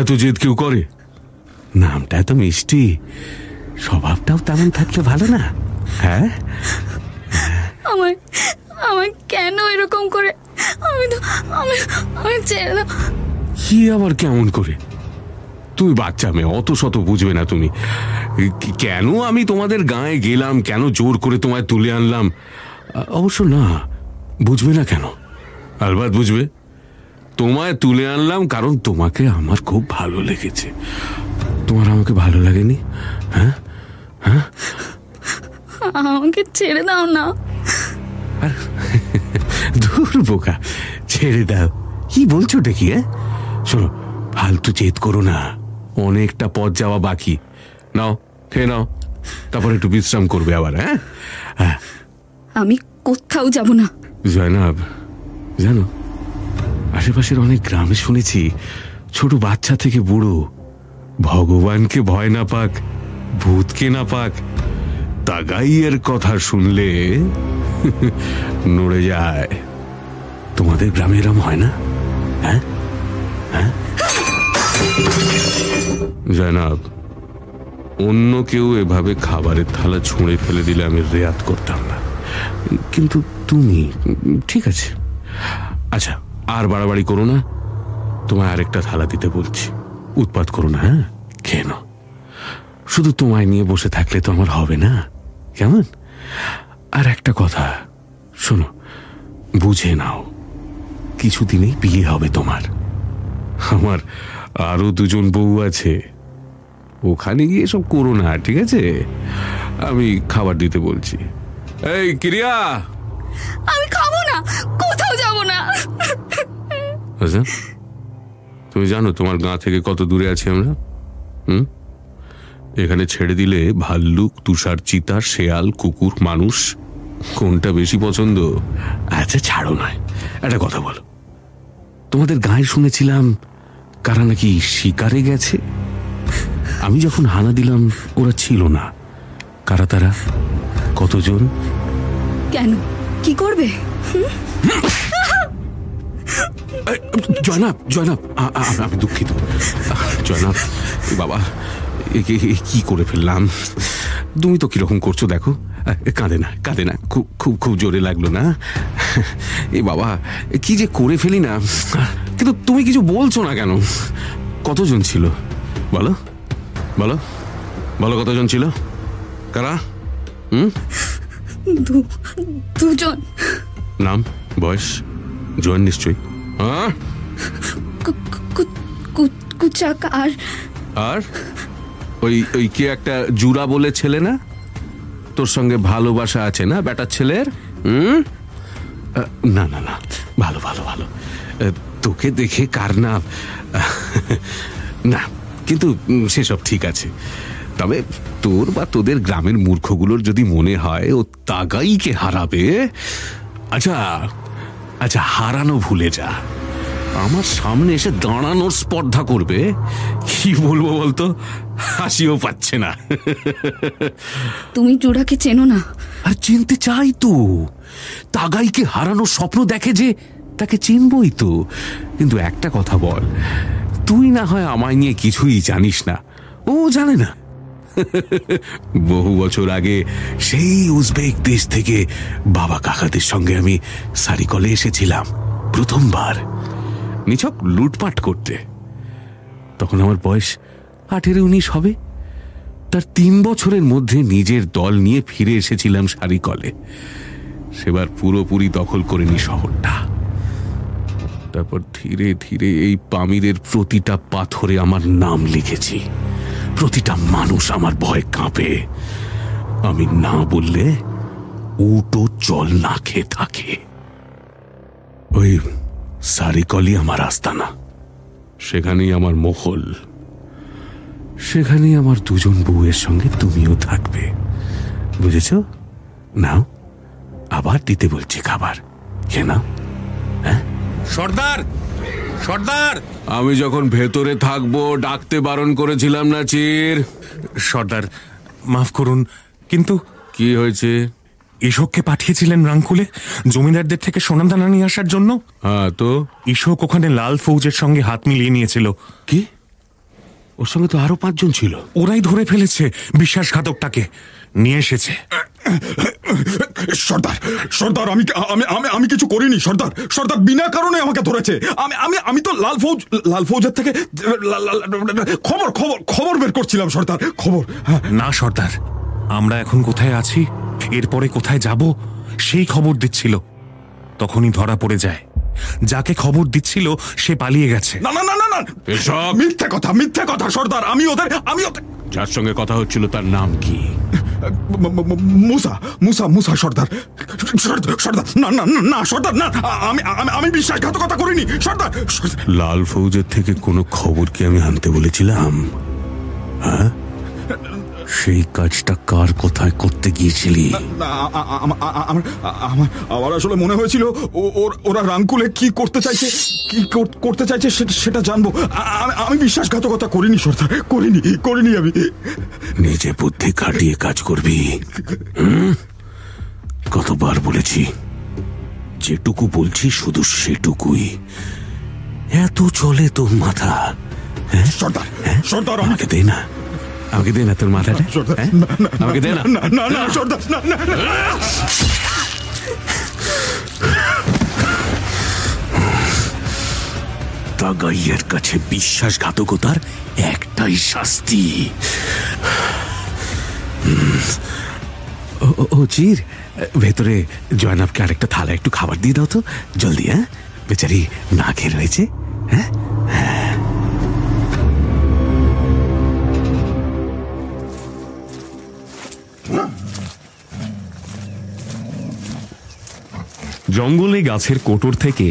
এত জেদ কেউ করে? নামটা এত মিষ্টি, স্বভাবটাও তেমন থাকলে ভালো না? হ্যাঁ, আমার কেন এরকম করে? আমি ছেড়ে দাও। কি আবার কেমন করে? তুমি বাচ্চা মেয়ে, অত শত বুঝবে না তুমি। কেন আমি তোমাদের গাঁয়ে গেলাম, কেন জোর করে তোমায় তুলে আনলাম? অবশ্য না, বুঝবে না কেন? আলবাত বুঝবে। তোমায় তুলে আনলাম কারণ তোমাকে আমার খুব ভালো লেগেছে। তোমার আমাকে ভালো লাগেনি? হ্যাঁ হ্যাঁ, আমাকে ছেড়ে দাও না। দূর বোকা, ছেড়ে দাও। কি বলছো দেখি? হ্যাঁ শোনো, ফালতু জেদ করো না, অনেকটা পথ যাওয়া বাকি। নাও খেয়ে নাও, তারপর একটু বিশ্রাম করবে আবার। হ্যাঁ, আমি কোথাও যাব না। জয়নাব জানো, আশেপাশের অনেক গ্রামে শুনেছি ছোট বাচ্চা থেকে বুড়ো ভগবানকে ভয় না পাক, ভূতকে না পাক, তাগাইয়ের কথা শুনলে নড়ে যায়। তোমাদের গ্রামে এরম হয় না? হ্যাঁ হ্যাঁ জয়নাব, অন্য কেউ এভাবে খাবারের থালা ছুঁড়ে ফেলে দিলে আমি রেয়াত করতাম না, কিন্তু তুমি ঠিক আছে। আচ্ছা, আর বাড়াবাড়ি করো না, তোমায় আরেকটা থালা দিতে বলছি। উৎপাত করো না, হ্যাঁ? খেয়ে নাও। শুধু তোমায় নিয়ে বসে থাকলে তো আমার হবে না, কেমন? আর একটা কথা শোনো, বুঝে নাও, কিছুদিনেই বিয়ে হবে তোমার। আমার আরো 2জন বউ আছে, ওখানে গিয়ে সব করো না, ঠিক আছে? আমি খাবার দিতে বলছি। এই ক্রিয়া, আমি খাবো না, কোথাও যাব না। আচ্ছা, তুমি জানো তোমার গাঁ থেকে কত দূরে আছি আমরা? এখানে ছেড়ে দিলে ভাল্লুক, তুষার, চিতা, শেয়াল, কুকুর, মানুষ কোনটা বেশি পছন্দ? আচ্ছা ছাড়ো নয়, একটা কথা বলো, তোমাদের গায়ে শুনেছিলাম কারা নাকি শিকারে গেছে। আমি যখন হানা দিলাম ওরা ছিল না, কারা তারা, কতজন? কেন, কি করবে? জয়নাব, জয়নাব, আমি দুঃখিত জয়নাব। বাবা, কি করে ফেললাম? তুমি তো কিরকম করছো দেখো। কাঁদে না, কাঁদে না, খুব খুব খুব জোরে লাগলো না? এ বাবা, কি যে করে ফেলি না। কিন্তু তুমি কিছু বলছো না কেন? কতজন ছিল বলো, বলো, বলো, কতজন ছিল? কারা? 2জন। নাম, বয়স? জোয়ান নিশ্চয়ই। হ্যাঁ, কুচাক আর ওই ওই কে একটা জুরা বলে ছেলে না, তোর সঙ্গে ভালোবাসা আছে না বেটার ছেলের? না না না, ভালো ভালো ভালো, তোকে দেখে কার না না, কিন্তু সেসব ঠিক আছে। তবে তোর বা তোদের গ্রামের মূর্খগুলোর যদি মনে হয় ও তাগাইকে হারাবে, আচ্ছা আচ্ছা, হারানো ভুলে যা, আমার সামনে এসে দাঁড়ানোর স্পর্ধা করবে, কি বলবো বলতো, হাসিও পাচ্ছে না। তুমি জুড়াকে চেনো না? আর চিনতে চাই তো, তাগাইকে হারানোর স্বপ্ন দেখে যে, তাকে চিনবই তো। কিন্তু একটা কথা বল, তুই না হয় আমায় নিয়ে কিছুই জানিস না, ও জানে না। বহু বছর আগে সেই উজবেক দেশ থেকে বাবা কাকাদের সঙ্গে আমি সারিকলে এসেছিলাম প্রথমবার, নিছক লুটপাট করতে। তখন আমার বয়স 18-19 হবে। তার 3 বছরের মধ্যে নিজের দল নিয়ে ফিরে এসেছিলাম সারিকলে। সেবার পুরোপুরি দখল করে নি শহরটা। তারপর ধীরে ধীরে এই পামিরের প্রতিটা পাথরে আমার নাম লিখেছি। প্রতিটা মানুষ আমার ভয়ে কাঁপে। আমি না বললে উটো জল না খেয়ে থাকে। ওই সারিকলই আমার আস্তানা, সেখানেই আমার মহল, সেখানেই আমার 2জন বউয়ের সঙ্গে তুমিও থাকবে, বুঝেছ? নাও, আবার দিতে বলছি খাবার, খেয়ে নাও। হ্যাঁ সর্দার, সর্দার, আমি যখন ভেতরে থাকবো ডাকতে বারণ করেছিলাম না চির? সর্দার মাফ করুন, কিন্তু কি হয়েছে? ঈশোককে পাঠিয়েছিলেন রাঙ্কুলে জমিদারদের থেকে সোনাদানা নিয়ে আসার জন্য। হ্যাঁ, তো ঈশোক ওখানে লাল ফৌজের সঙ্গে হাত মিলিয়ে নিয়েছিল। কি? ওর সঙ্গে তো আরো 5 জন ছিল। ওরাই ধরে ফেলেছে বিশ্বাসঘাতকটাকে, নিয়ে এসেছে। সর্দার, সর্দার, আমি আমি আমি আমি কিছু করিনি সর্দার। সর্দার বিনা কারণে আমাকে ধরেছে। আমি আমি আমি তো লাল ফৌজের থেকে খবর খবর খবর বের করছিলাম সর্দার, খবর। না সর্দার, আমরা এখন কোথায় আছি, এরপরে কোথায় যাব সেই খবর দিচ্ছিল। তখনই ধরা পড়ে যায়। যাকে খবর দিচ্ছিল সে পালিয়ে গেছে। না না না না না, এসব মিথ্যে কথা, মিথ্যে কথা সর্দার। আমি ওদের যার সঙ্গে কথা হচ্ছিল তার নাম কি? মুসা মুসা মুসা সর্দার। সর্দার না না না সর্দার, না, আমি আমি বিশ্বাসঘাতকতা করিনি সর্দার। লাল ফৌজের থেকে কোনো খবর কি আমি আনতে বলেছিলাম? হ্যাঁ, সেই কাজটা কার কোথায় করতে গিয়েছিলি? না, আমার আসলে মনে হয়েছিল ওরা রাঙ্কুলে কি করতে চাইছে সেটা জানবো। আমি বিশ্বাসঘাতকতা করিনি সর্দার, করিনি আমি। নিজে বুদ্ধি খাটিয়ে কাজ করবি। কতবার বলেছি, যেটুকু বলছি শুধু সেটুকুই। এত চলে তোর মাথা? সর্দার আমাকে দে না, তোর মাথাটা। আমাকে দে না। না সর্দার, না। তাগাইয়ের কাছে বিশ্বাসঘাতকতার একটাই শাস্তি। ও চির, ভেতরে জয়নাবকে আরেকটা থালা একটু খাবার দিয়ে দাও তো জলদি। হ্যাঁ, বেচারি না খেয়ে রয়েছে। হ্যাঁ, জঙ্গলে গাছের কোটর থেকে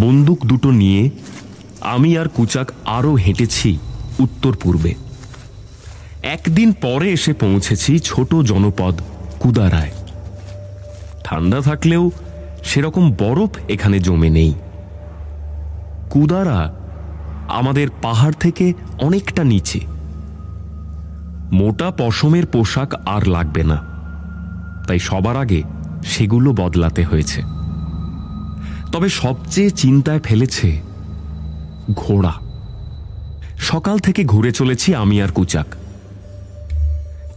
বন্দুক দুটো নিয়ে আমি আর কুচাক আরো হেঁটেছি উত্তর পূর্বে। একদিন পরে এসে পৌঁছেছি ছোট জনপদ কুদারায়। ঠান্ডা থাকলেও সেরকম বরফ এখানে জমে নেই। কুদারা আমাদের পাহাড় থেকে অনেকটা নিচে। মোটা পশমের পোশাক আর লাগবে না, তাই সবার আগে সেগুলো বদলাতে হয়েছে। তবে সবচেয়ে চিন্তায় ফেলেছে ঘোড়া। সকাল থেকে ঘুরে চলেছি আমি আর কুচাক।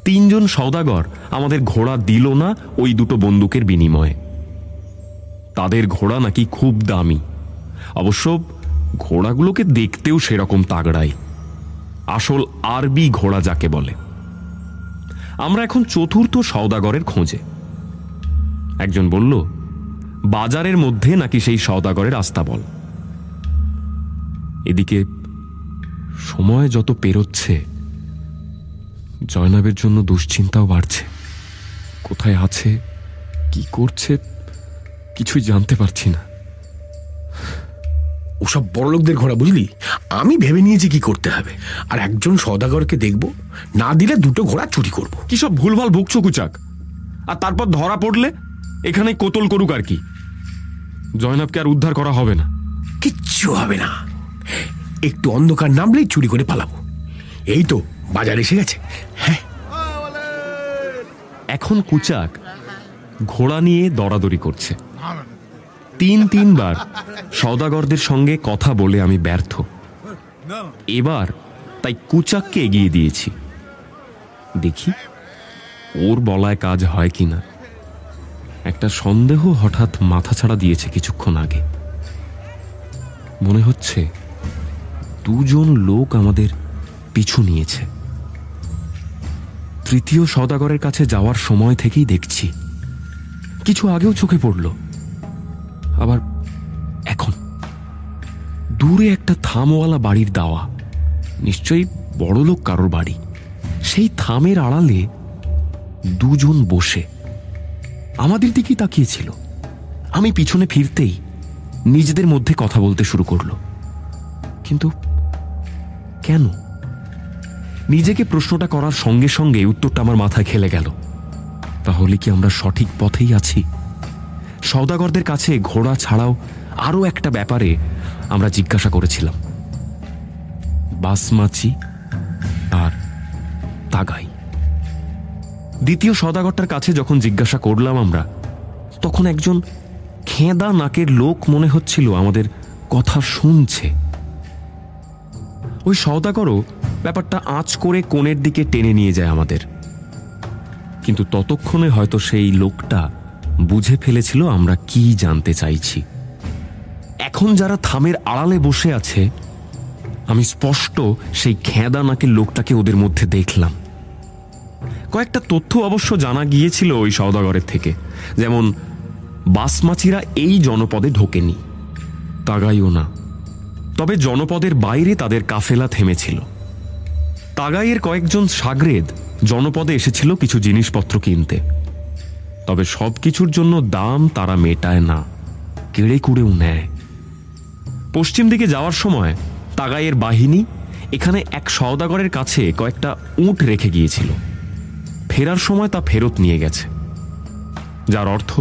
3 জন সওদাগর আমাদের ঘোড়া দিল না ওই দুটো বন্দুকের বিনিময়ে। তাদের ঘোড়া নাকি খুব দামি। অবশ্য ঘোড়াগুলোকে দেখতেও সেরকম তাগড়াই, আসল আরবি ঘোড়া যাকে বলে। আমরা এখন 4র্থ সওদাগরের খোঁজে। একজন বলল বাজারের মধ্যে নাকি সেই সওদাগরের আস্তাবল। এদিকে সময় যত পেরোচ্ছে জয়নাবের জন্য দুশ্চিন্তাও বাড়ছে। কোথায় আছে, কি করছে, কিছুই জানতে পারছি না। ওসব বড়লোকদের ঘোড়া, বুঝলি? আমি ভেবে নিয়েছি কি করতে হবে। আর একজন সওদাগরকে দেখব, না দিলে 2টো ঘোড়া চুরি করব। কি সব ভুলভাল বকছো কুচাক? আর তারপর ধরা পড়লে এখানে কোতল করুক আর কি। জয়নাবকে আর উদ্ধার করা হবে না। কিচ্ছু হবে না, একটু অন্ধকার নামলেই চুরি করে পালাবো। এই তো বাজার এসে গেছে। হ্যাঁ, এখন কুচাক ঘোড়া নিয়ে দরাদরি করছে। 3বার সওদাগরদের সঙ্গে কথা বলে আমি ব্যর্থ। এবার তাই কুচাককে এগিয়ে দিয়েছি। দেখি ওর বলায় কাজ হয় কিনা। একটা সন্দেহ হঠাৎ মাথাছাড়া দিয়েছে কিছুক্ষণ আগে। মনে হচ্ছে 2 জন লোক আমাদের পিছু নিয়েছে। 3য় সওদাগরের কাছে যাওয়ার সময় থেকেই দেখছি। কিছু আগেও চোখে পড়ল, আবার এখন। দূরে একটা থামওয়ালা বাড়ির দাওয়া, নিশ্চয়ই বড়লোক কারোর বাড়ি। সেই থামের আড়ালে 2 জন বসে আমাদের দিকেই তাকিয়েছিল। আমি পিছনে ফিরতেই নিজেদের মধ্যে কথা বলতে শুরু করলো। কিন্তু কেন? নিজেকে প্রশ্নটা করার সঙ্গে সঙ্গে উত্তরটা আমার মাথায় খেলে গেল। তাহলে কি আমরা সঠিক পথেই আছি? সওদাগরদের কাছে ঘোড়া ছাড়াও আরো একটা ব্যাপারে আমরা জিজ্ঞাসা করেছিলাম, বাসমাচি আর তাগাই। 2য় সওদাগরটার কাছে যখন জিজ্ঞাসা করলাম আমরা, তখন একজন খেঁদা নাকের লোক মনে হচ্ছিল আমাদের কথা শুনছে। ওই সওদাগরও ব্যাপারটা আঁচ করে কোণের দিকে টেনে নিয়ে যায় আমাদের। কিন্তু ততক্ষণে হয়তো সেই লোকটা বুঝে ফেলেছিল আমরা কি জানতে চাইছি। এখন যারা থামের আড়ালে বসে আছে, আমি স্পষ্ট সেই খেঁদা নাকের লোকটাকে ওদের মধ্যে দেখলাম। কয়েকটা তথ্য অবশ্য জানা গিয়েছিল ওই সওদাগরের থেকে, যেমন বাসমাচিরা এই জনপদে ঢোকেনি, তাগাইও না। তবে জনপদের বাইরে তাদের কাফেলা থেমেছিল। তাগাইয়ের কয়েকজন সাগরেদ জনপদে এসেছিল কিছু জিনিসপত্র কিনতে। তবে সব কিছুর জন্য দাম তারা মেটায় না, কেড়ে কুড়েও নেয়। পশ্চিম দিকে যাওয়ার সময় তাগাইয়ের বাহিনী এখানে এক সওদাগরের কাছে কয়েকটা উট রেখে গিয়েছিল। ফেরার সময় তা ফেরত নিয়ে গেছে, যার অর্থ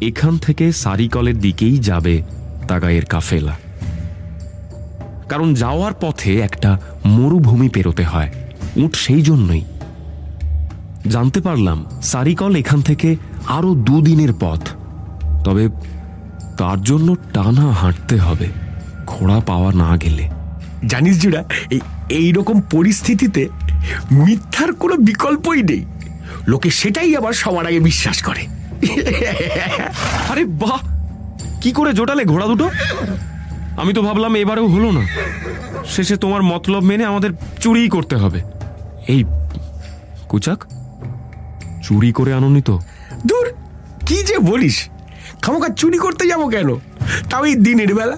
এখান থেকে সারিকলের দিকেই যাবে তাগাইয়ের কাফেলা। কারণ যাওয়ার পথে একটা মরুভূমি পেরোতে হয়, উট সেই জন্যই। জানতে পারলাম সারিকল এখান থেকে আরো 2 দিনের পথ, তবে তার জন্য টানা হাঁটতে হবে ঘোড়া পাওয়া না গেলে। জানিস জুড়া, এইরকম পরিস্থিতিতে মিথ্যার কোনো বিকল্পই নেই। লোকে সেটাই আবার সবার আগে বিশ্বাস করে। আরে বাহ, কি করে জোটালে ঘোড়া দুটো? আমি তো ভাবলাম এবারেও হলো না, শেষে তোমার মতলব মেনে আমাদের চুরি করতে হবে। এই কুচাক, চুরি করে আনোনি তো? দূর, কি যে বলিস, খামোখা চুরি করতে যাবো কেন, তাও এই দিনের বেলা?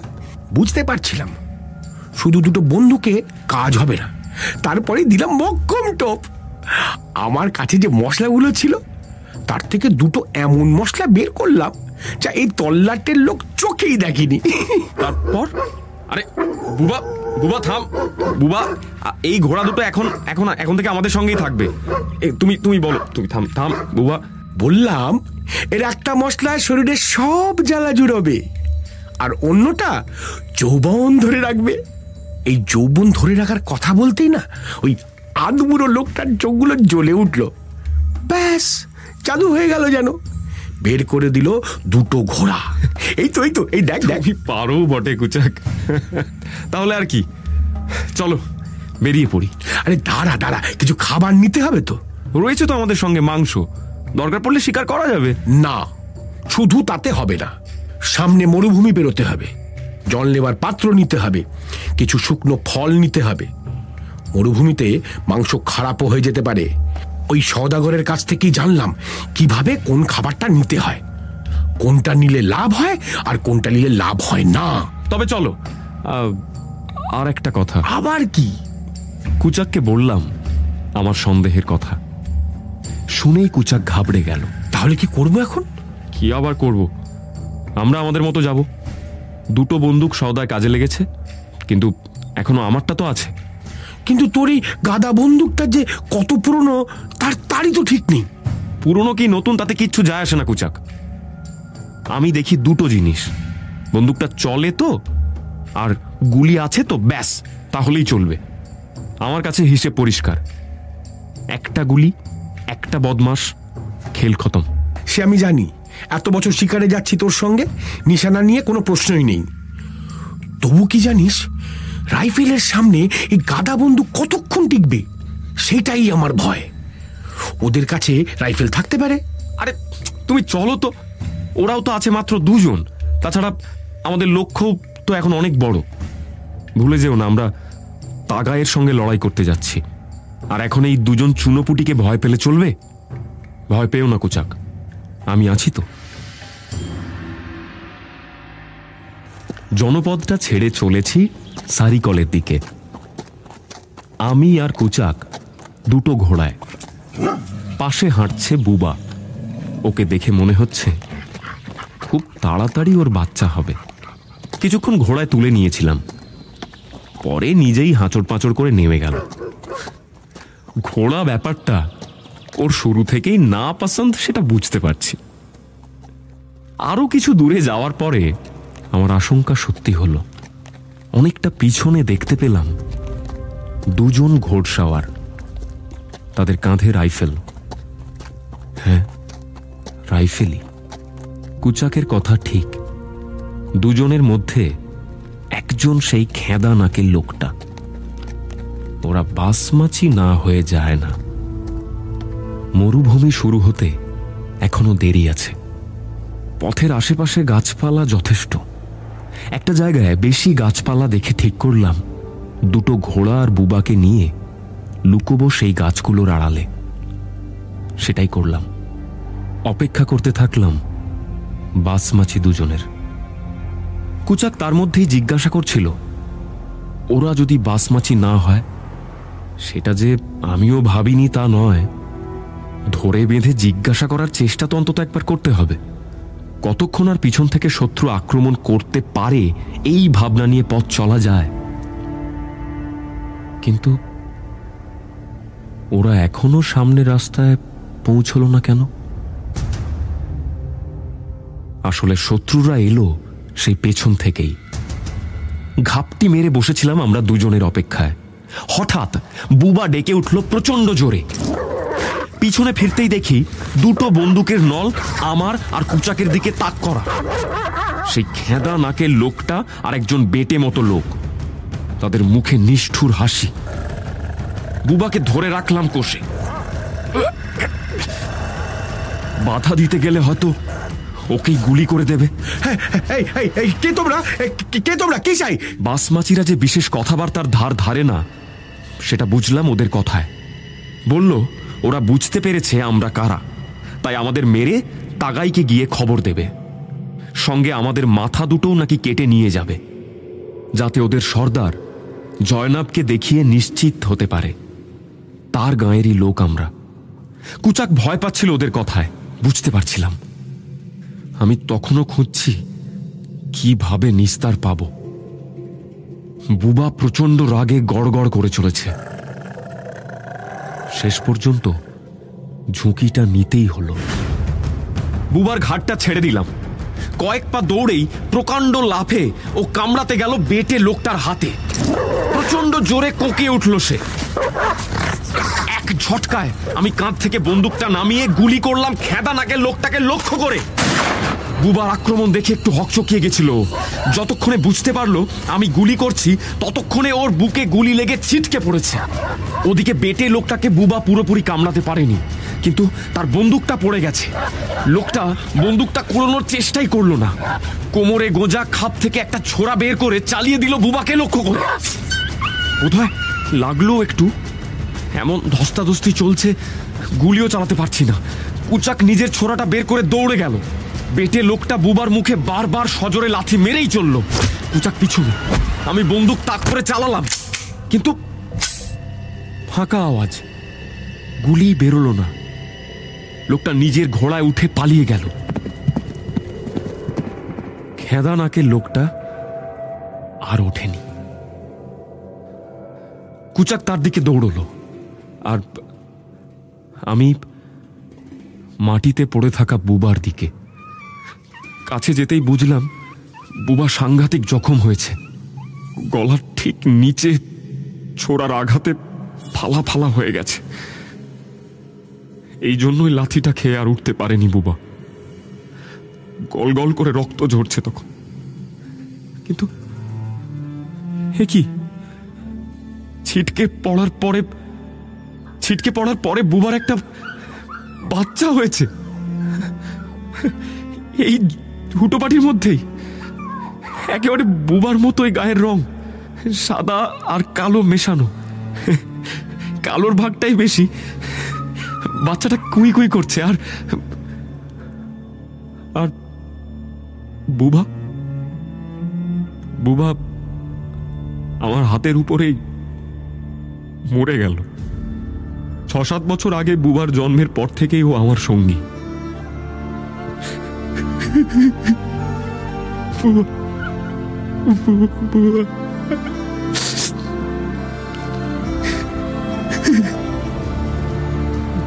বুঝতে পারছিলাম শুধু দুটো বন্ধুকে কাজ হবে না, তারপরে দিলাম মক্কম টোপ। আমার কাছে যে মশলাগুলো ছিল তার থেকে দুটো এমন মশলা বের করলাম যা এই তল্লাটের লোক চোখেই দেখেনি। তারপর? আরে বুবা, বুবা থাম বুবা, এই ঘোড়া দুটো এখন এখন এখন থেকে আমাদের সঙ্গেই থাকবে। তুমি বলো, তুমি থাম থাম বুবা। বললাম এর একটা মশলা শরীরের সব জ্বালা জুড়বে, আর অন্যটা যৌবন ধরে রাখবে। এই যৌবন ধরে রাখার কথা বলতেই না ওই আদমুড়ো লোকটার চোখগুলো জ্বলে উঠল। ব্যাস, জাদু হয়ে গেল যেন। বের করে দিল দুটো ঘোড়া। এই তো এই দেখ দেখ। পারো বটে কুচাক, তাহলে আর কি, চলো বেরিয়ে পড়ি। আরে দাঁড়া দাঁড়া, কিছু খাবার নিতে হবে তো। রয়েছে তো আমাদের সঙ্গে মাংস, দরকার পড়লে শিকার করা যাবে। না, শুধু তাতে হবে না, সামনে মরুভূমি বেরোতে হবে, জল নেবার পাত্র নিতে হবে, কিছু শুকনো ফল নিতে হবে। মরুভূমিতে মাংস খারাপও হয়ে যেতে পারে। ওই সওদাগরের কাছ থেকেই জানলাম কিভাবে কোন খাবারটা নিতে হয়, কোনটা নিলে লাভ হয় আর কোনটা নিলে লাভ হয় না। তবে চলো, আর একটা কথা। আবার কি? কুচাককে বললাম আমার সন্দেহের কথা, শুনেই কুচাক ঘাবড়ে গেল। তাহলে কি করবো এখন? কি আবার করব, আমরা আমাদের মতো যাব। দুটো বন্দুক সওদায় কাজে লেগেছে, কিন্তু এখনো আমারটা তো আছে। কিন্তু তোর এই গাদা বন্দুকটা যে কত পুরনো তারই তো ঠিক নেই। পুরনো কি নতুন তাতে কিচ্ছু যায় আসে না কুচাক। আমি দেখি দুটো জিনিস, বন্দুকটা চলে তো আর গুলি আছে তো, ব্যাস, তাহলেই চলবে। আমার কাছে হিসেব পরিষ্কার, একটা গুলি, একটা বদমাস, খেল খতম। সে আমি জানি, এত বছর শিকারে যাচ্ছি তোর সঙ্গে, নিশানা নিয়ে কোনো প্রশ্নই নেই। তবু কি জানিস, রাইফেলের সামনে এই গাদা বন্দুক কতক্ষণ টিকবে, সেটাই আমার ভয়। ওদের কাছে রাইফেল থাকতে পারে। আরে তুমি চলো তো, ওরাও তো আছে মাত্র 2 জন। তাছাড়া আমাদের লক্ষ্য তো এখন অনেক বড়। ভুলে যেও না, আমরা তাগায়ের সঙ্গে লড়াই করতে যাচ্ছি। আর এখন এই 2 জন চুনোপুটিকে ভয় পেলে চলবে? ভয় পেও না কুচাক, আমি আছি তো। জনপদটা ছেড়ে চলেছি সারিকলের দিকে। আমি আর কুচাক দুটো ঘোড়ায়, পাশে হাঁটছে বুবা। ওকে দেখে মনে হচ্ছে খুব তাড়াতাড়ি ওর বাচ্চা হবে। কিছুক্ষণ ঘোড়ায় তুলে নিয়েছিলাম, পরে নিজেই হাঁচড় পাঁচড় করে নেমে গেল। ঘোড়া ব্যাপারটা ওর শুরু থেকেই না পছন্দ, সেটা বুঝতে পারছি। আরো কিছু দূরে যাওয়ার পরে আমার আশঙ্কা সত্যি হলো। অনেকটা পিছনে দেখতে পেলাম 2 জন ঘোড়সাওয়ার, তাদের কাঁধে রাইফেল। হ্যাঁ, রাইফেলই। কুচাকের কথা ঠিক, 2 জনের মধ্যে একজন সেই খেদা নাকের লোকটা। ওরা বাসমাছি না হয়ে যায় না। মরুভূমি শুরু হতে এখনো দেরি আছে। পথের আশেপাশে গাছপালা যথেষ্ট। একটা জায়গায় বেশি গাছপালা দেখে ঠিক করলাম 2 ঘোড়া আর বুবাকে নিয়ে লুকোবো সেই গাছগুলোর আড়ালে। সেটাই করলাম। অপেক্ষা করতে থাকলাম বাসমাছি 2 জনের। কুচাক তার মধ্যেই জিজ্ঞাসা করছিল, ওরা যদি বাসমাছি না হয়? সেটা যে আমিও ভাবিনি তা নয়, ধরে বেঁধে জিজ্ঞাসা করার চেষ্টা তো অন্তত একবার করতে হবে। কতক্ষণ আর পিছন থেকে শত্রু আক্রমণ করতে পারে এই ভাবনা নিয়ে পথ চলা যায়? কিন্তু ওরা এখনো সামনের রাস্তায় পৌঁছলো না কেন? আসলে শত্রুরা এলো সেই পেছন থেকেই। ঘাপটি মেরে বসেছিলাম আমরা দুজনের অপেক্ষায়। হঠাৎ বুবা ডেকে উঠল প্রচন্ড জোরে। পিছনে ফিরতেই দেখি দুটো বন্দুকের নল আমার আর কুচাকের দিকে তাক করা। সেই খেঁদা নাকের লোকটা আর একজন বেটে মতো লোক, তাদের মুখে নিষ্ঠুর হাসি। বুবাকে ধরে রাখলাম কষে। বাধা দিতে গেলে হয়তো ওকেই গুলি করে দেবে। কে তোমরা কি চাই? বাসমাচিরা যে বিশেষ কথাবার্তার ধার ধারে না সেটা বুঝলাম ওদের কথায়। বলল ওরা বুঝতে পেরেছে আমরা কারা, তাই আমাদের মেরে তাগাইকে গিয়ে খবর দেবে। সঙ্গে আমাদের মাথা দুটোও নাকি কেটে নিয়ে যাবে, যাতে ওদের সর্দার জয়নাবকে দেখিয়ে নিশ্চিত হতে পারে তার গাঁয়েরই লোক আমরা। কুচাক ভয় পাচ্ছিল ওদের কথায়, বুঝতে পারছিলাম। আমি তখনও খুঁজছি কিভাবে নিস্তার পাব। বুবা প্রচন্ড রাগে গড়গড় করে চলেছে। শেষ পর্যন্ত ঝুঁকিটা নিতেই হলো। বুবার ঘাটটা ছেড়ে দিলাম। কয়েক পা দৌড়েই প্রকাণ্ড লাফে ও কামড়াতে গেল বেটে লোকটার হাতে। প্রচন্ড জোরে কোঁকিয়ে উঠল সে। এক ঝটকায় আমি কাঁধ থেকে বন্দুকটা নামিয়ে গুলি করলাম খেদা নাকের লোকটাকে লক্ষ্য করে। বুবার আক্রমণ দেখে একটু হকচকিয়ে গেছিল। যতক্ষণে বুঝতে পারলো আমি গুলি করছি ততক্ষণে ওর বুকে গুলি লেগে ছিটকে পড়েছে। ওদিকে বেটে লোকটাকে বুবা পুরোপুরি কামড়াতে পারেনি, কিন্তু তার বন্দুকটা পড়ে গেছে। লোকটা বন্দুকটা কুড়োনোর চেষ্টাই করলো না। কোমরে গোঁজা খাপ থেকে একটা ছোরা বের করে চালিয়ে দিল বুবাকে লক্ষ্য করে। বোধহয় লাগলো একটু। এমন ধস্তাধস্তি চলছে, গুলিও চালাতে পারছি না। কুচাক নিজের ছোরাটা বের করে দৌড়ে গেল। বেটে লোকটা বুবার মুখে বারবার সজোরে লাথি মেরেই চলল। কুচাক পিছনে, আমি বন্দুক তাক করে চালালাম, কিন্তু ফাঁকা আওয়াজ, গুলি বেরোলো না। লোকটা নিজের ঘোড়ায় উঠে পালিয়ে গেল। খেদা নাকের লোকটা আর ওঠেনি। কুচাক তার দিকে দৌড়লো, আর আমি মাটিতে পড়ে থাকা বুবার দিকে। কাছে যেতেই বুঝলাম বুবা সাংঘাতিক জখম হয়েছে। গলার ঠিক নিচে ছোড়ার আঘাতে ফালা ফালা হয়ে গেছে। এই জন্যই লাথিটা খেয়ে আর উঠতে পারেনি বুবা। গল গল করে রক্ত ঝরছে তখন। কিন্তু হে কি, ছিটকে পড়ার পরে বুবার একটা বাচ্চা হয়েছে এই হুটোপাটির মধ্যেই। একেবারে বুবার মতোই গায়ের রং, সাদা আর কালো মেশানো। কালোর ভাগটাই বেশি। বাচ্চাটা কুই কুই করছে, আর বুবা আমার হাতের উপরেই মরে গেল। 6-7 বছর আগে বুবার জন্মের পর থেকেই ও আমার সঙ্গী।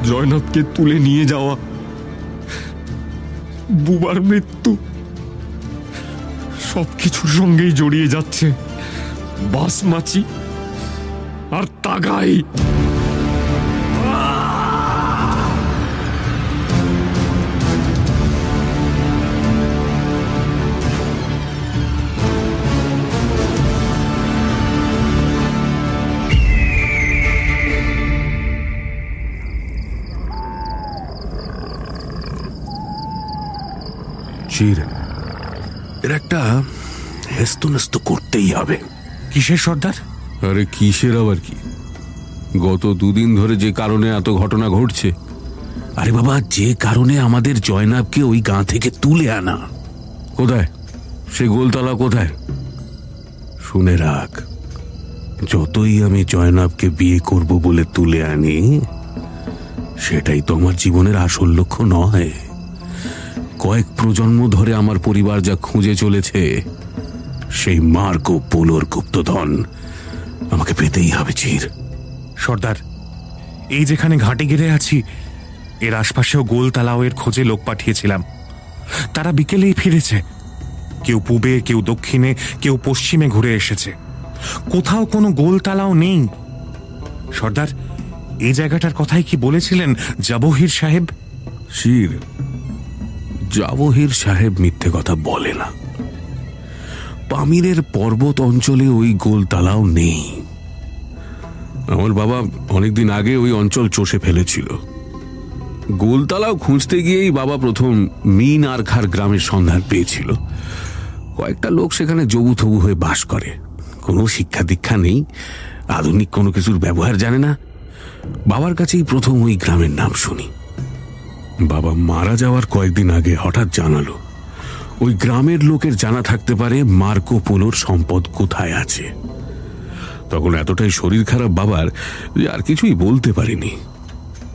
জয়নাবকে তুলে নিয়ে যাওয়া, বুবার মৃত্যু, সবকিছুর সঙ্গেই জড়িয়ে যাচ্ছে বাসমাচি আর তাগাই। এর একটা হেস্তনেস্ত করতেই হবে। কিসের সর্দার? আরে কিসের আবার কি, গত 2 দিন ধরে যে কারণে এত ঘটনা ঘটছে। আরে বাবা, যে কারণে আমাদের জয়নাবকে ওই গাঁ থেকে তুলে আনা। কোথায় সে গোলতলা? কোথায়? শুনে রাখ, যতই আমি জয়নাবকে বিয়ে করব বলে তুলে আনি, সেটাই তো আমার জীবনের আসল লক্ষ্য নয়। কয়েক প্রজন্ম ধরে আমার পরিবার যা খুঁজে চলেছে, সেই মার্কো পোলোর গুপ্তধন আমাকে পেতেই হবে চির। সর্দার, এই যেখানে ঘাটে ঘিরে আছি এর আশপাশেও গোল তালাওয়ের খোঁজে লোক পাঠিয়েছিলাম। তারা বিকেলেই ফিরেছে। কেউ পূবে, কেউ দক্ষিণে, কেউ পশ্চিমে ঘুরে এসেছে। কোথাও কোনো গোল তালাও নেই। সর্দার, এই জায়গাটার কথাই কি বলেছিলেন জাবহির সাহেব? শির, জাবহির সাহেব মিথ্যে কথা বলে না। পামিরের পর্বত অঞ্চলে ওই গোলতালাও নেই। আমার বাবা অনেকদিন আগে ওই অঞ্চল চষে ফেলেছিল। গোলতালাও খুঁজতে গিয়েই বাবা প্রথম মিন আরখার গ্রামের সন্ধান পেয়েছিল। কয়েকটা লোক সেখানে জবুথবু হয়ে বাস করে। কোনো শিক্ষা দীক্ষা নেই, আধুনিক কোনো কিছুর ব্যবহার জানে না। বাবার কাছেই প্রথম ওই গ্রামের নাম শুনি। বাবা মারা যাওয়ার কয়েকদিন আগে হঠাৎ জানালো ওই গ্রামের লোকের জানা থাকতে পারে মার্কো পোলোর সম্পদ কোথায় আছে। তখন এতটাই শরীর খারাপ বাবার যে আর কিছুই বলতে পারিনি।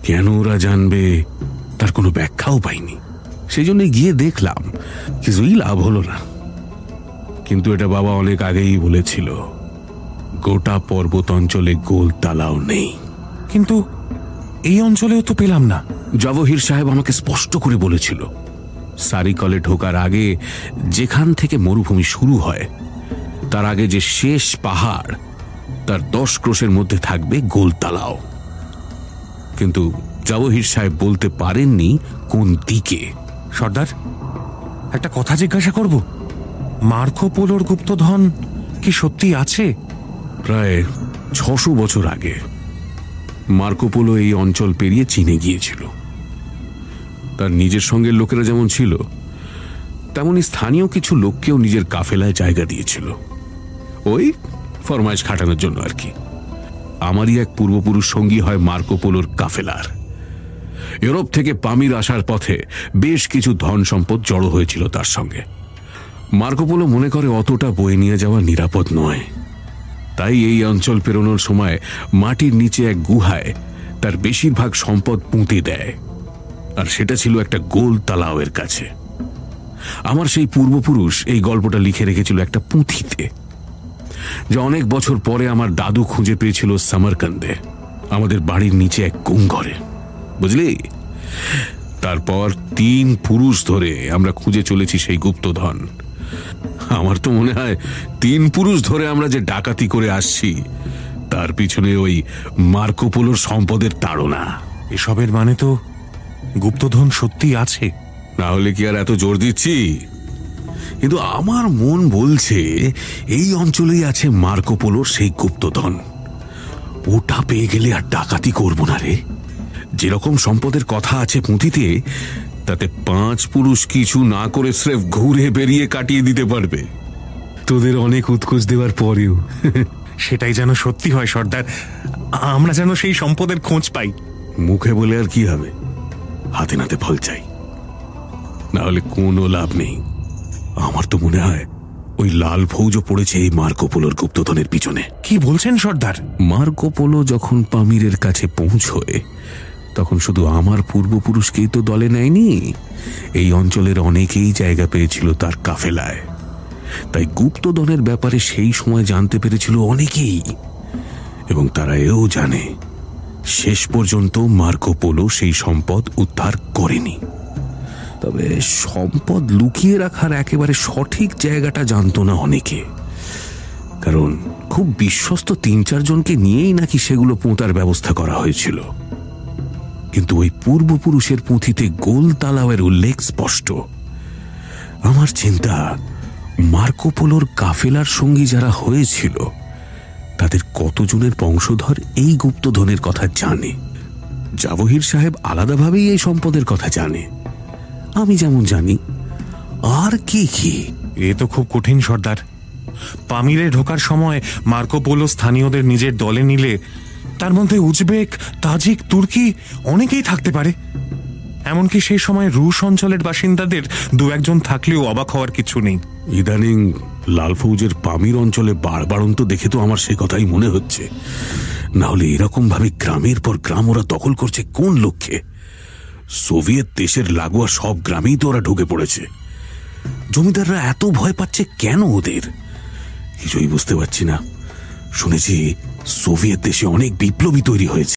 কেন ওরা জানবে তার কোনো ব্যাখ্যাও পাইনি। সেই জন্য গিয়ে দেখলাম, কিছুই লাভ হলো না। কিন্তু এটা বাবা অনেক আগেই বলেছিল, গোটা পর্বত অঞ্চলে গোলতালাও নেই। কিন্তু এই অঞ্চলেও তো পেলাম না। জাবহির সাহেব আমাকে স্পষ্ট করে বলেছিল, সারিকলে ঢোকার আগে যেখান থেকে মরুভূমি শুরু হয় তার আগে যে শেষ পাহাড় তার 10 ক্রোশের মধ্যে থাকবে গোলতালাও। কিন্তু জাবহির সাহেব বলতে পারেননি কোন দিকে। সর্দার, একটা কথা জিজ্ঞাসা করব? মার্কো পোলোর গুপ্তধন কি সত্যি আছে? প্রায় 600 বছর আগে মার্কো পোলো এই অঞ্চল পেরিয়ে চীনে গিয়েছিল। তার নিজের সঙ্গের লোকেরা যেমন ছিল, তেমনি স্থানীয় কিছু লোককেও নিজের কাফেলায় জায়গা দিয়েছিল, ওই ফরমাইশ খাটানোর জন্য আর কি। আমারই এক পূর্বপুরুষ সঙ্গী হয় মার্কো পোলোর কাফেলার। ইউরোপ থেকে পামির আসার পথে বেশ কিছু ধন সম্পদ জড়ো হয়েছিল তার সঙ্গে। মার্কো পোলো মনে করে অতটা বয়ে নিয়ে যাওয়া নিরাপদ নয়, তাই এই অঞ্চল পেরোনোর সময় মাটির নিচে এক গুহায় তার বেশিরভাগ সম্পদ পুঁতে দেয়, আর সেটা ছিল একটা গোল তালাওয়ের কাছে। আমার সেই পূর্বপুরুষ এই গল্পটা লিখে রেখেছিল একটা পুঁথিতে, যা অনেক বছর পরে আমার দাদু খুঁজে পেয়েছিল সামারকান্দে, আমাদের বাড়ির নিচে এক কুমঘরে, বুঝলি? তারপর 3 পুরুষ ধরে আমরা খুঁজে চলেছি সেই গুপ্তধন। আমার তো মনে হয় 3 পুরুষ ধরে আমরা যে ডাকাতি করে আসছি তার পিছনে ওই মার্কো পোলোর সম্পদের তাড়না। এসবের মানে তো গুপ্তধন সত্যি আছে, না হলে কি আর এত জোর দিচ্ছি? কিন্তু আমার মন বলছে এই অঞ্চলেই আছে মার্কো পোলোর সেই গুপ্তধন। ওটা পেয়ে গেলে আর ডাকাতি করব না রে। যেরকম সম্পদের কথা আছে পুঁথিতে, তাতে 5 পুরুষ কিছু না করে স্রেফ ঘুরে বেরিয়ে কাটিয়ে দিতে পারবে, তোদের অনেক উৎকোচ দেওয়ার পরেও। সেটাই যেন সত্যি হয় সর্দার, আমরা যেন সেই সম্পদের খোঁজ পাই। মুখে বলে আর কি হবে, হাতে নাতে ফল চাই, না হলে কোনো লাভ নেই। আমার তো মনে হয় ওই লাল ফৌজও পড়েছে এই মার্কো পোলোর গুপ্তধনের পিছনে। কি বলছেন সর্দার? মার্কো পোলো যখন পামিরের কাছে পৌঁছয় তখন শুধু আমার পূর্বপুরুষকেই তো দলে নেয়নি, এই অঞ্চলের অনেকেই জায়গা পেয়েছিল তার কাফেলায়। তাই গুপ্তধনের ব্যাপারে সেই সময় জানতে পেরেছিল অনেকেই, এবং তারা এও জানে শেষ পর্যন্ত মার্কো পোলো সেই সম্পদ উদ্ধার করেনি। তবে সম্পদ লুকিয়ে রাখার একেবারে সঠিক জায়গাটা জানত না অনেকে, কারণ খুব বিশ্বস্ত 3-4 জনকে নিয়েই নাকি সেগুলো পোঁতার ব্যবস্থা করা হয়েছিল। কিন্তু ওই পূর্বপুরুষের পুঁথিতে গোল তালাওয়ের উল্লেখ স্পষ্ট। আমার চিন্তা, মার্কো পোলোর কাফেলার সঙ্গী যারা হয়েছিল তাদের কতজনের বংশধর এই গুপ্তধনের কথা জানে। জাবহির সাহেব আলাদাভাবেই এই সম্পদের কথা জানে, আমি যেমন জানি। আর কি কি? এ তো খুব কঠিন সর্দার। পামিরে ঢোকার সময় মার্কো পোলো স্থানীয়দের নিজের দলে নিলে তার মধ্যে উজবেক, তাজিক, তুর্কি অনেকেই থাকতে পারে। এমনকি সেই সময় রুশ অঞ্চলের বাসিন্দাদের 2-1 জন থাকলেও অবাক হওয়ার কিছু নেই। ইদানিং লাল ফৌজের পামির অঞ্চলে বাড়বাড়ন্ত দেখে তো আমার সে কথাই মনে হচ্ছে। না হলে এরকম ভাবে গ্রামের পর গ্রাম ওরা দখল করছে কোন লক্ষ্যে? সোভিয়েত দেশের লাগোয়া সব গ্রামেই তো ওরা ঢুকে পড়েছে। জমিদাররা এত ভয় পাচ্ছে কেন ওদের? কিছুই বুঝতে পারছি না। শুনেছি সোভিয়েত দেশে অনেক বিপ্লবী তৈরি হয়েছে।